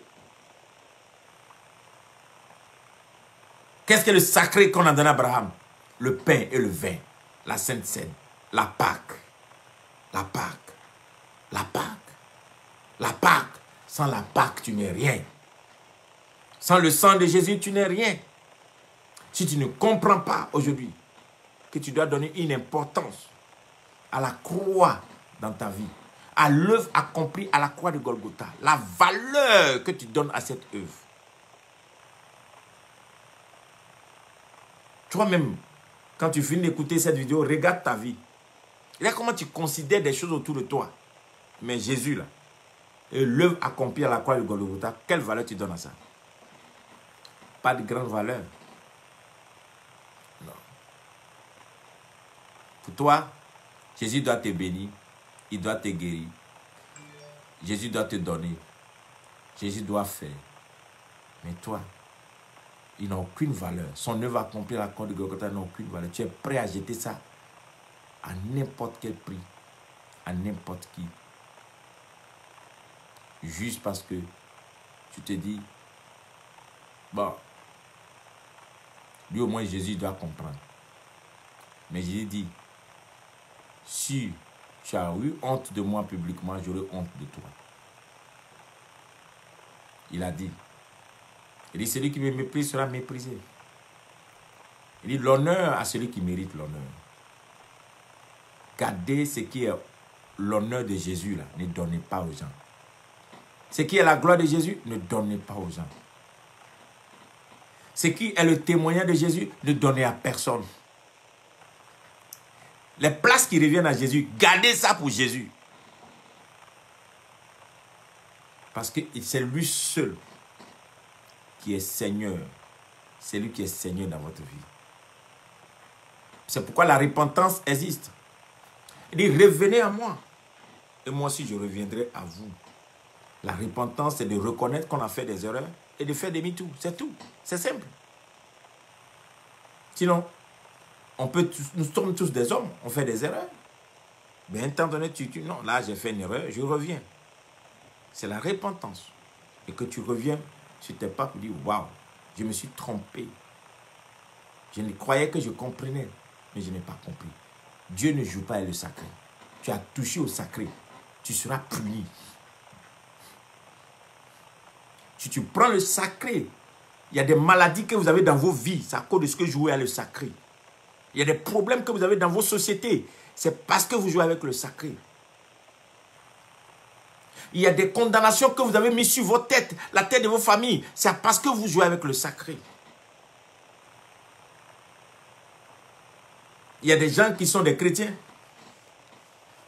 Qu'est-ce que le sacré qu'on a donné à Abraham? Le pain et le vin, la Sainte Seine, la Pâque, la Pâque, la Pâque, la Pâque. Sans la Pâque, tu n'es rien. Sans le sang de Jésus, tu n'es rien. Si tu ne comprends pas aujourd'hui que tu dois donner une importance à la croix dans ta vie, à l'œuvre accomplie à la croix de Golgotha, la valeur que tu donnes à cette œuvre. Toi-même, quand tu finis d'écouter cette vidéo, regarde ta vie. Regarde comment tu considères des choses autour de toi. Mais Jésus, là, et l'œuvre accomplie à la croix de Golgotha, quelle valeur tu donnes à ça? Pas de grande valeur. Non. Pour toi, Jésus doit te bénir, il doit te guérir. Jésus doit te donner. Jésus doit faire. Mais toi, il n'a aucune valeur. Son œuvre accomplie à la croix de Golgotha n'a aucune valeur. Tu es prêt à jeter ça à n'importe quel prix, à n'importe qui. Juste parce que tu te dis, bon, lui au moins Jésus doit comprendre. Mais Jésus dit, si tu as eu honte de moi publiquement, j'aurai honte de toi. il a dit. Il dit, celui qui me méprise sera méprisé. Il dit, l'honneur à celui qui mérite l'honneur. Gardez ce qui est l'honneur de Jésus, là. Ne donnez pas aux gens. Ce qui est la gloire de Jésus, ne donnez pas aux gens. Ce qui est le témoignage de Jésus, ne donnez à personne. Les places qui reviennent à Jésus, gardez ça pour Jésus. Parce que c'est lui seul qui est Seigneur. C'est lui qui est Seigneur dans votre vie. C'est pourquoi la repentance existe. Il dit, revenez à moi. Et moi aussi, je reviendrai à vous. La repentance, c'est de reconnaître qu'on a fait des erreurs et de faire demi-tour. C'est tout. C'est simple. Sinon, nous sommes tous des hommes. On fait des erreurs. Mais un temps donné, non, là, j'ai fait une erreur, je reviens. C'est la repentance. Et que tu reviens sur tes pas pour dire, waouh, je me suis trompé. Je croyais que je comprenais, mais je n'ai pas compris. Dieu ne joue pas avec le sacré. Tu as touché au sacré. Tu seras puni. Si tu prends le sacré, il y a des maladies que vous avez dans vos vies, c'est à cause de ce que vous jouez avec le sacré. Il y a des problèmes que vous avez dans vos sociétés, c'est parce que vous jouez avec le sacré. Il y a des condamnations que vous avez mises sur votre tête, la tête de vos familles, c'est parce que vous jouez avec le sacré. Il y a des gens qui sont des chrétiens,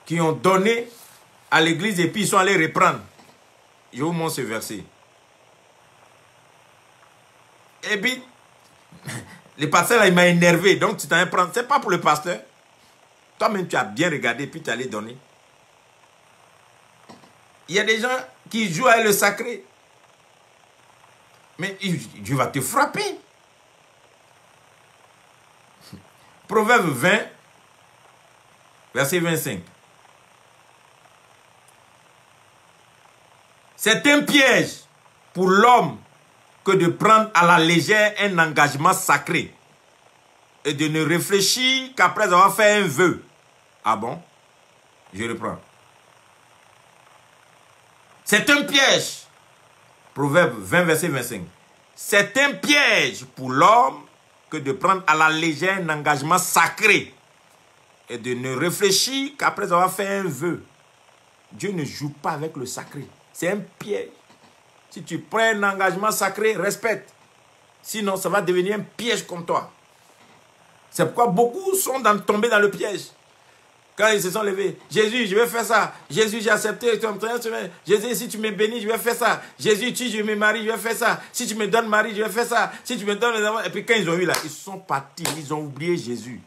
qui ont donné à l'église et puis ils sont allés reprendre. Je vous montre ce verset. Et puis, le pasteur là, il m'a énervé, donc tu t'en es prendre. C'est pas pour le pasteur. Toi-même, tu as bien regardé, puis tu allais donner. Il y a des gens qui jouent avec le sacré. Mais Dieu va te frapper. Proverbe 20, verset 25. C'est un piège pour l'homme que de prendre à la légère un engagement sacré et de ne réfléchir qu'après avoir fait un vœu. Ah bon? Je reprends. C'est un piège. Proverbe 20, verset 25. C'est un piège pour l'homme que de prendre à la légère un engagement sacré et de ne réfléchir qu'après avoir fait un vœu. Dieu ne joue pas avec le sacré. C'est un piège. Si tu prends un engagement sacré, respecte. Sinon, ça va devenir un piège comme toi. C'est pourquoi beaucoup sont tombés dans le piège. Quand ils se sont levés, Jésus, je vais faire ça. Jésus, j'ai accepté. Jésus, si tu me bénis, je vais faire ça. Jésus, si je me marie, je vais faire ça. Si tu me donnes mari, je vais faire ça. Si tu me donnes les enfants. Et puis quand ils ont eu là, ils sont partis. Ils ont oublié Jésus.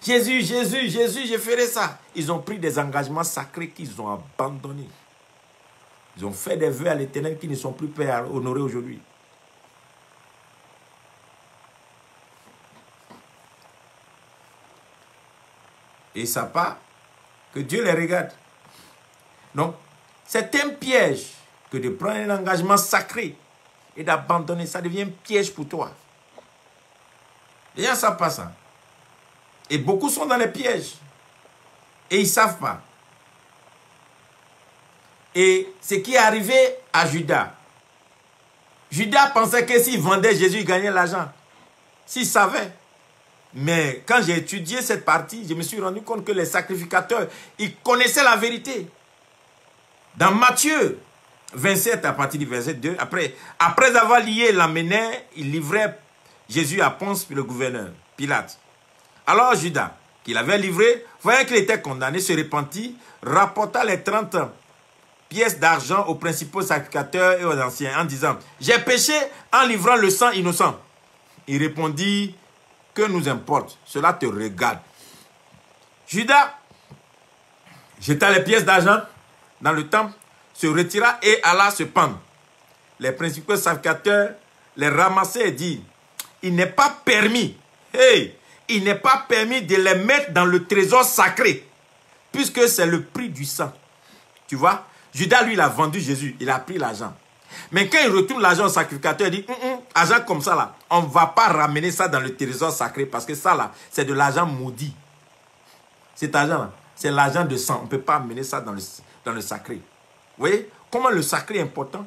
Jésus, Jésus, Jésus, je ferai ça. Ils ont pris des engagements sacrés qu'ils ont abandonnés. Ils ont fait des vœux à l'Éternel qui ne sont plus prêts à honorer aujourd'hui. Et ça pas que Dieu les regarde. Donc, c'est un piège que de prendre un engagement sacré et d'abandonner. Ça devient un piège pour toi. Les gens ne savent pas ça. Et beaucoup sont dans les pièges. Et ils ne savent pas. Et ce qui est arrivé à Judas. Judas pensait que s'il vendait Jésus, il gagnait l'argent. S'il savait. Mais quand j'ai étudié cette partie, je me suis rendu compte que les sacrificateurs, ils connaissaient la vérité. Dans Matthieu 27, à partir du verset 2, après avoir lié l'amenait, il livrait Jésus à Ponce, le gouverneur, Pilate. Alors Judas, qui l'avait livré, voyant qu'il était condamné, se repentit, rapporta les 30 pièces d'argent aux principaux sacrificateurs et aux anciens, en disant, « J'ai péché en livrant le sang innocent. » Il répondit, « Que nous importe, cela te regarde. » Judas jeta les pièces d'argent dans le temple, se retira et alla se pendre. Les principaux sacrificateurs les ramassaient et dirent, « Il n'est pas permis, il n'est pas permis de les mettre dans le trésor sacré, puisque c'est le prix du sang. » Tu vois, Judas, lui, il a vendu Jésus, il a pris l'argent. Mais quand il retourne l'argent au sacrificateur, il dit, argent comme ça là, on ne va pas ramener ça dans le trésor sacré, parce que ça là, c'est de l'argent maudit. Cet argent là, c'est l'argent de sang, on ne peut pas amener ça dans le sacré. Vous voyez, comment le sacré est important.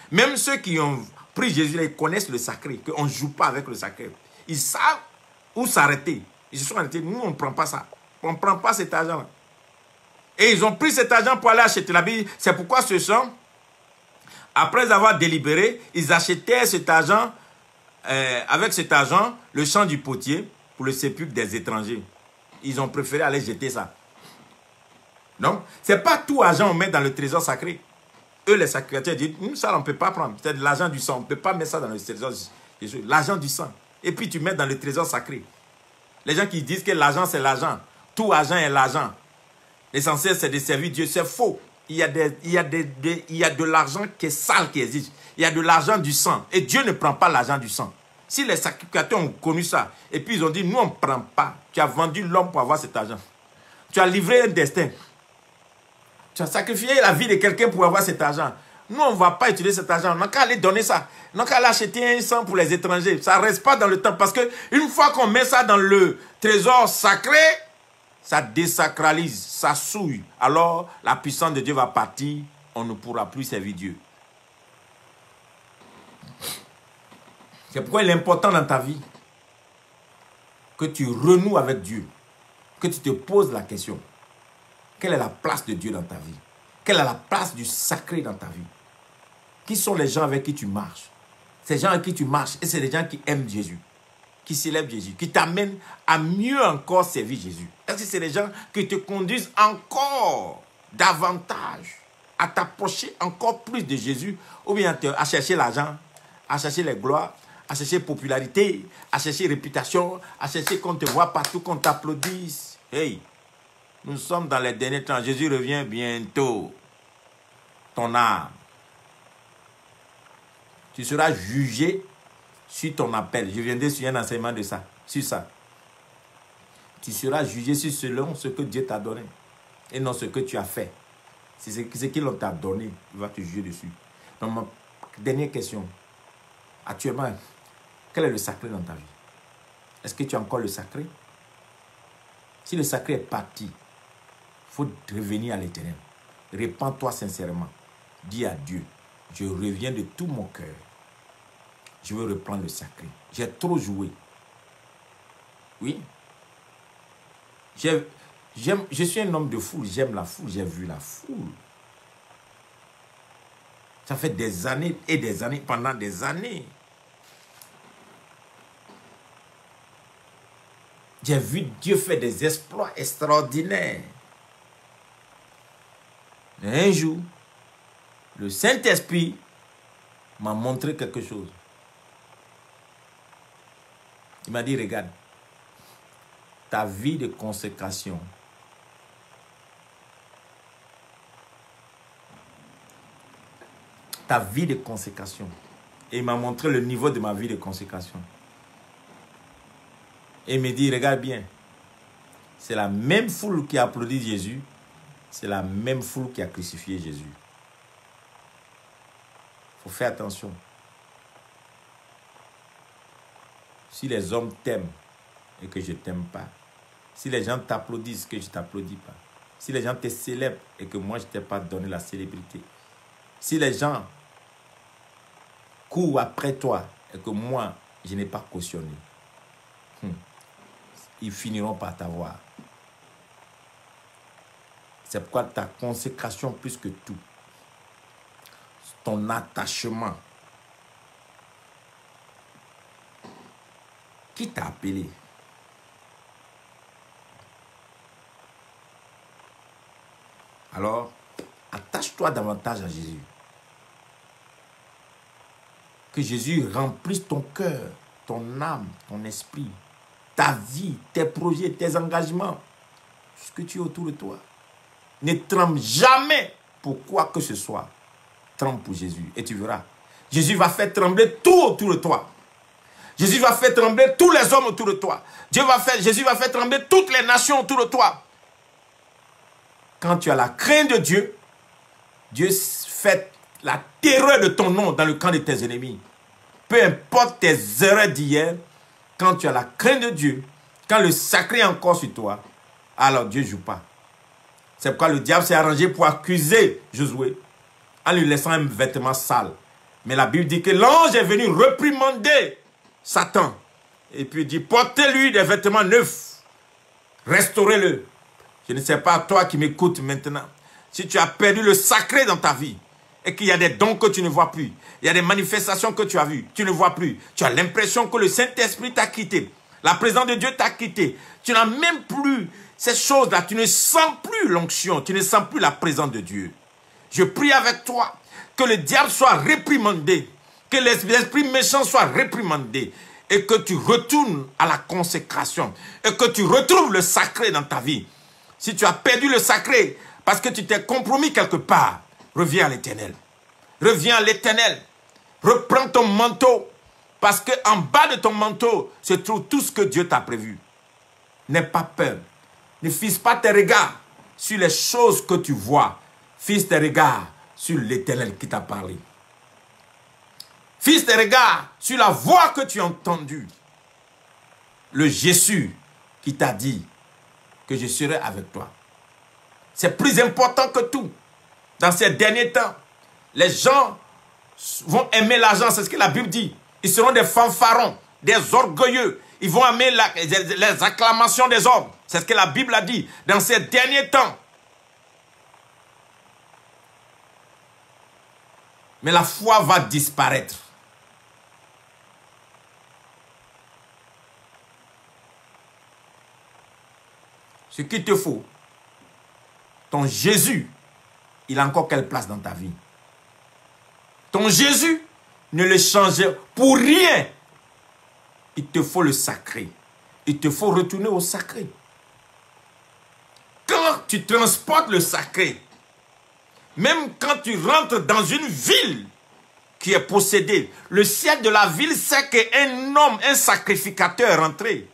Même ceux qui ont pris Jésus, ils connaissent le sacré, qu'on ne joue pas avec le sacré. Ils savent où s'arrêter. Ils se sont arrêtés. Nous, on ne prend pas ça. On ne prend pas cet argent-là. Et ils ont pris cet argent pour aller acheter la Bible. C'est pourquoi ce sont, après avoir délibéré, ils achetaient cet argent, avec cet argent, le champ du potier pour le sépulcre des étrangers. Ils ont préféré aller jeter ça. Donc, ce n'est pas tout argent qu'on met dans le trésor sacré. Eux, les sacrificateurs, disent, ça, on ne peut pas prendre. C'est de l'argent du sang. On ne peut pas mettre ça dans le trésor. L'argent du sang. Et puis, tu mets dans le trésor sacré. Les gens qui disent que l'argent, c'est l'argent. Tout argent est l'argent. L'essentiel, c'est de servir Dieu. C'est faux. Il y a de l'argent qui est sale qui existe. Il y a de l'argent du sang. Et Dieu ne prend pas l'argent du sang. Si les sacrificateurs ont connu ça, et puis ils ont dit, nous, on ne prend pas. Tu as vendu l'homme pour avoir cet argent. Tu as livré un destin. Tu as sacrifié la vie de quelqu'un pour avoir cet argent. Nous, on ne va pas utiliser cet argent. On n'a qu'à aller donner ça. On n'a qu'à aller acheter un sang pour les étrangers. Ça ne reste pas dans le temps. Parce qu'une fois qu'on met ça dans le trésor sacré, ça désacralise, ça souille. Alors, la puissance de Dieu va partir. On ne pourra plus servir Dieu. C'est pourquoi il est important dans ta vie que tu renoues avec Dieu. Que tu te poses la question. Quelle est la place de Dieu dans ta vie? Quelle est la place du sacré dans ta vie? Qui sont les gens avec qui tu marches? Ces gens avec qui tu marches, et c'est les gens qui aiment Jésus, qui célèbrent Jésus, qui t'amènent à mieux encore servir Jésus. Est-ce que c'est les gens qui te conduisent encore davantage à t'approcher encore plus de Jésus, ou bien à chercher l'argent, à chercher les gloires, à chercher popularité, à chercher réputation, à chercher qu'on te voit partout, qu'on t'applaudisse? Hey! Nous sommes dans les derniers temps. Jésus revient bientôt. Ton âme. Tu seras jugé sur ton appel. Je viendrai sur un enseignement de ça. Sur ça. Tu seras jugé selon ce que Dieu t'a donné. Et non ce que tu as fait. C'est ce qu'il t'a donné. Il va te juger dessus. Donc, ma dernière question. Actuellement, quel est le sacré dans ta vie? Est-ce que tu as encore le sacré? Si le sacré est parti, il faut revenir à l'Éternel. Répands-toi sincèrement. Dis à Dieu, je reviens de tout mon cœur. Je veux reprendre le sacré. J'ai trop joué. Oui. Je suis un homme de foule. J'aime la foule. J'ai vu la foule. Ça fait des années et des années, pendant des années. J'ai vu Dieu faire des exploits extraordinaires. Et un jour, le Saint-Esprit m'a montré quelque chose. Il m'a dit, regarde, ta vie de consécration, et il m'a montré le niveau de ma vie de consécration. Et il me dit, regarde bien, c'est la même foule qui applaudit Jésus, c'est la même foule qui a crucifié Jésus. Il faut faire attention. Si les hommes t'aiment et que je ne t'aime pas, si les gens t'applaudissent et que je ne t'applaudis pas, si les gens te célèbrent et que moi je ne t'ai pas donné la célébrité, si les gens courent après toi et que moi je n'ai pas cautionné, ils finiront par t'avoir. C'est pourquoi ta consécration plus que tout, ton attachement. Qui t'a appelé? Alors, attache-toi davantage à Jésus. Que Jésus remplisse ton cœur, ton âme, ton esprit, ta vie, tes projets, tes engagements, ce que tu as autour de toi. Ne tremble jamais pour quoi que ce soit. Tremble pour Jésus et tu verras. Jésus va faire trembler tout autour de toi. Jésus va faire trembler tous les hommes autour de toi. Jésus va faire trembler toutes les nations autour de toi. Quand tu as la crainte de Dieu, Dieu fait la terreur de ton nom dans le camp de tes ennemis. Peu importe tes erreurs d'hier, quand tu as la crainte de Dieu, quand le sacré est encore sur toi, alors Dieu ne joue pas. C'est pourquoi le diable s'est arrangé pour accuser Josué. en lui laissant un vêtement sale. Mais la Bible dit que l'ange est venu réprimander Satan. Et puis il dit, portez-lui des vêtements neufs. Restaurez-le. Je ne sais pas, toi qui m'écoutes maintenant, si tu as perdu le sacré dans ta vie, et qu'il y a des dons que tu ne vois plus, il y a des manifestations que tu as vues, tu ne vois plus, tu as l'impression que le Saint-Esprit t'a quitté, la présence de Dieu t'a quitté, tu n'as même plus ces choses-là, tu ne sens plus l'onction, tu ne sens plus la présence de Dieu. Je prie avec toi que le diable soit réprimandé, que l'esprit méchant soit réprimandé, et que tu retournes à la consécration, et que tu retrouves le sacré dans ta vie. Si tu as perdu le sacré, parce que tu t'es compromis quelque part, reviens à l'Éternel. Reviens à l'Éternel. Reprends ton manteau, parce qu'en bas de ton manteau se trouve tout ce que Dieu t'a prévu. N'aie pas peur. Ne fixe pas tes regards sur les choses que tu vois. Fixe tes regards sur l'Éternel qui t'a parlé. Fixe tes regards sur la voix que tu as entendue. Le Jésus qui t'a dit que je serai avec toi. C'est plus important que tout. Dans ces derniers temps, les gens vont aimer l'argent, c'est ce que la Bible dit. Ils seront des fanfarons, des orgueilleux. Ils vont aimer les acclamations des hommes. C'est ce que la Bible a dit. Dans ces derniers temps, mais la foi va disparaître. Ce qu'il te faut, ton Jésus, il a encore quelle place dans ta vie? Ton Jésus, ne le change pour rien. Il te faut le sacré. Il te faut retourner au sacré. Quand tu transportes le sacré, même quand tu rentres dans une ville qui est possédée, le ciel de la ville sait qu'un homme, un sacrificateur est rentré.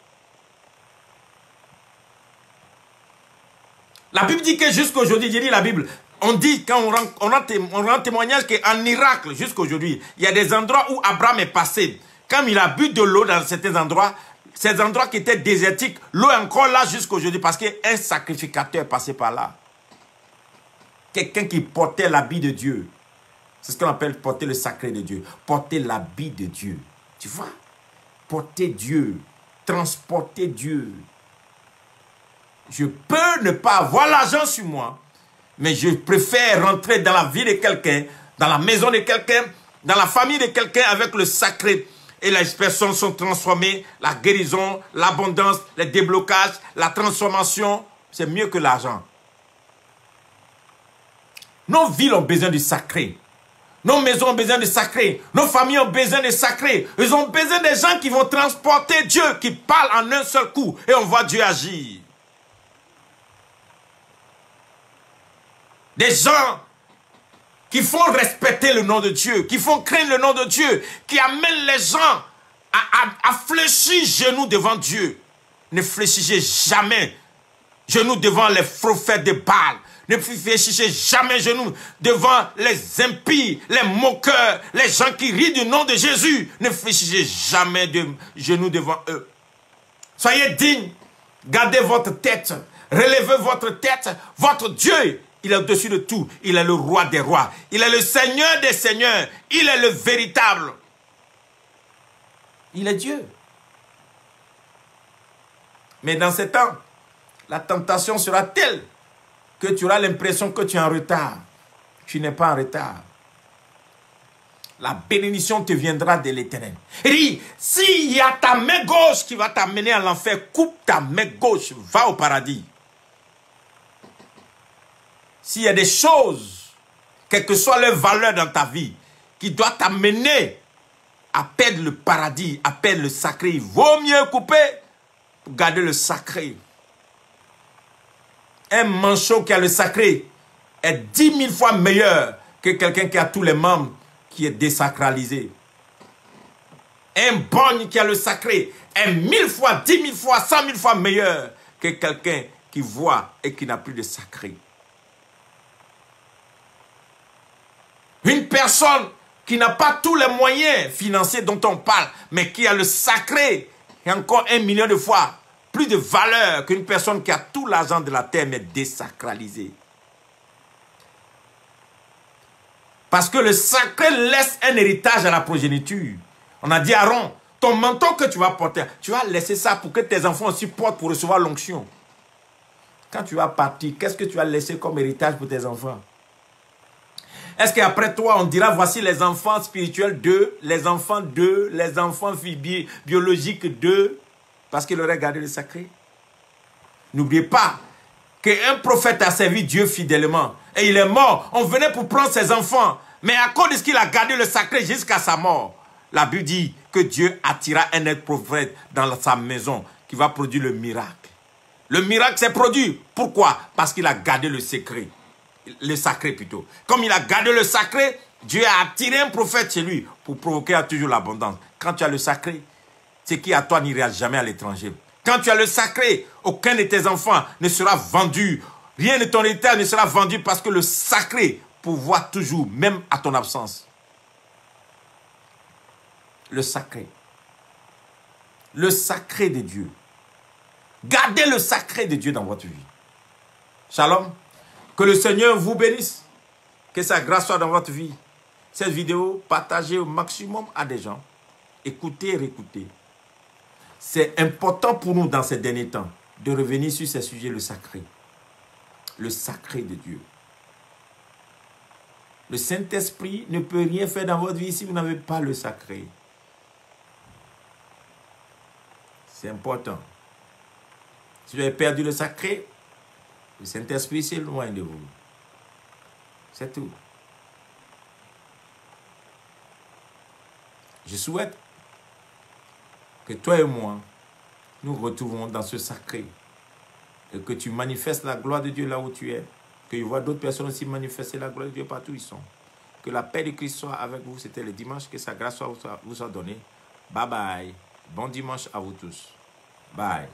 La Bible dit que jusqu'aujourd'hui, j'ai dit la Bible, on dit quand on rend témoignage qu'en Irak, jusqu'aujourd'hui, il y a des endroits où Abraham est passé. Quand il a bu de l'eau dans certains endroits, ces endroits qui étaient désertiques, l'eau est encore là jusqu'aujourd'hui parce qu'un sacrificateur est passé par là. Quelqu'un qui portait l'habit de Dieu. C'est ce qu'on appelle porter le sacré de Dieu. Porter l'habit de Dieu. Tu vois? Porter Dieu. Transporter Dieu. Je peux ne pas avoir l'argent sur moi, mais je préfère rentrer dans la vie de quelqu'un, dans la maison de quelqu'un, dans la famille de quelqu'un avec le sacré. Et les personnes sont transformées, la guérison, l'abondance, les déblocages, la transformation, c'est mieux que l'argent. Nos villes ont besoin du sacré. Nos maisons ont besoin de sacré. Nos familles ont besoin de sacré. Ils ont besoin des gens qui vont transporter Dieu, qui parlent en un seul coup. Et on voit Dieu agir. Des gens qui font respecter le nom de Dieu, qui font craindre le nom de Dieu, qui amènent les gens à fléchir genoux devant Dieu. Ne fléchissez jamais genoux devant les prophètes de Baal. Ne fléchissez jamais genoux devant les impies, les moqueurs, les gens qui rient du nom de Jésus. Ne fléchissez jamais de genoux devant eux. Soyez dignes, gardez votre tête, relevez votre tête, votre Dieu. Il est au-dessus de tout. Il est le roi des rois. Il est le Seigneur des seigneurs. Il est le véritable. Il est Dieu. Mais dans ce temps, la tentation sera telle que tu auras l'impression que tu es en retard. Tu n'es pas en retard. La bénédiction te viendra de l'Éternel. Il dit, s'il y a ta main gauche qui va t'amener à l'enfer, coupe ta main gauche, va au paradis. S'il y a des choses, quelle que soit leur valeur dans ta vie, qui doit t'amener à perdre le paradis, à perdre le sacré, il vaut mieux couper pour garder le sacré. Un manchot qui a le sacré est 10 000 fois meilleur que quelqu'un qui a tous les membres qui est désacralisé. Un borgne qui a le sacré est 1000 fois, 10 000 fois, 100 000 fois meilleur que quelqu'un qui voit et qui n'a plus de sacré. Une personne qui n'a pas tous les moyens financiers dont on parle, mais qui a le sacré, et encore 1 million de fois plus de valeur qu'une personne qui a tout l'argent de la terre, mais désacralisée. Parce que le sacré laisse un héritage à la progéniture. On a dit à Aaron, ton manteau que tu vas porter, tu vas laisser ça pour que tes enfants aussi portent pour recevoir l'onction. Quand tu vas partir, qu'est-ce que tu vas laisser comme héritage pour tes enfants? Est-ce qu'après toi, on dira, voici les enfants spirituels d'eux, les enfants d'eux, les enfants biologiques d'eux, parce qu'il aurait gardé le sacré? N'oubliez pas qu'un prophète a servi Dieu fidèlement et il est mort. On venait pour prendre ses enfants, mais à cause de ce qu'il a gardé le sacré jusqu'à sa mort, la Bible dit que Dieu attira un autre prophète dans sa maison qui va produire le miracle. Le miracle s'est produit. Pourquoi? Parce qu'il a gardé le secret. Le sacré plutôt. Comme il a gardé le sacré, Dieu a attiré un prophète chez lui pour provoquer toujours l'abondance. Quand tu as le sacré, ce qui est à toi n'ira jamais à l'étranger. Quand tu as le sacré, aucun de tes enfants ne sera vendu. Rien de ton héritage ne sera vendu parce que le sacré pourvoit toujours, même à ton absence. Le sacré. Le sacré de Dieu. Gardez le sacré de Dieu dans votre vie. Shalom. Que le Seigneur vous bénisse. Que sa grâce soit dans votre vie. Cette vidéo, partagez au maximum à des gens. Écoutez et réécoutez. C'est important pour nous dans ces derniers temps de revenir sur ces sujets, le sacré. Le sacré de Dieu. Le Saint-Esprit ne peut rien faire dans votre vie si vous n'avez pas le sacré. C'est important. Si vous avez perdu le sacré, le Saint-Esprit, c'est loin de vous. C'est tout. Je souhaite que toi et moi, nous retrouvons dans ce sacré. Et que tu manifestes la gloire de Dieu là où tu es. Que je vois d'autres personnes aussi manifester la gloire de Dieu partout où ils sont. Que la paix de Christ soit avec vous. C'était le dimanche. Que sa grâce vous soit donnée. Bye bye. Bon dimanche à vous tous. Bye.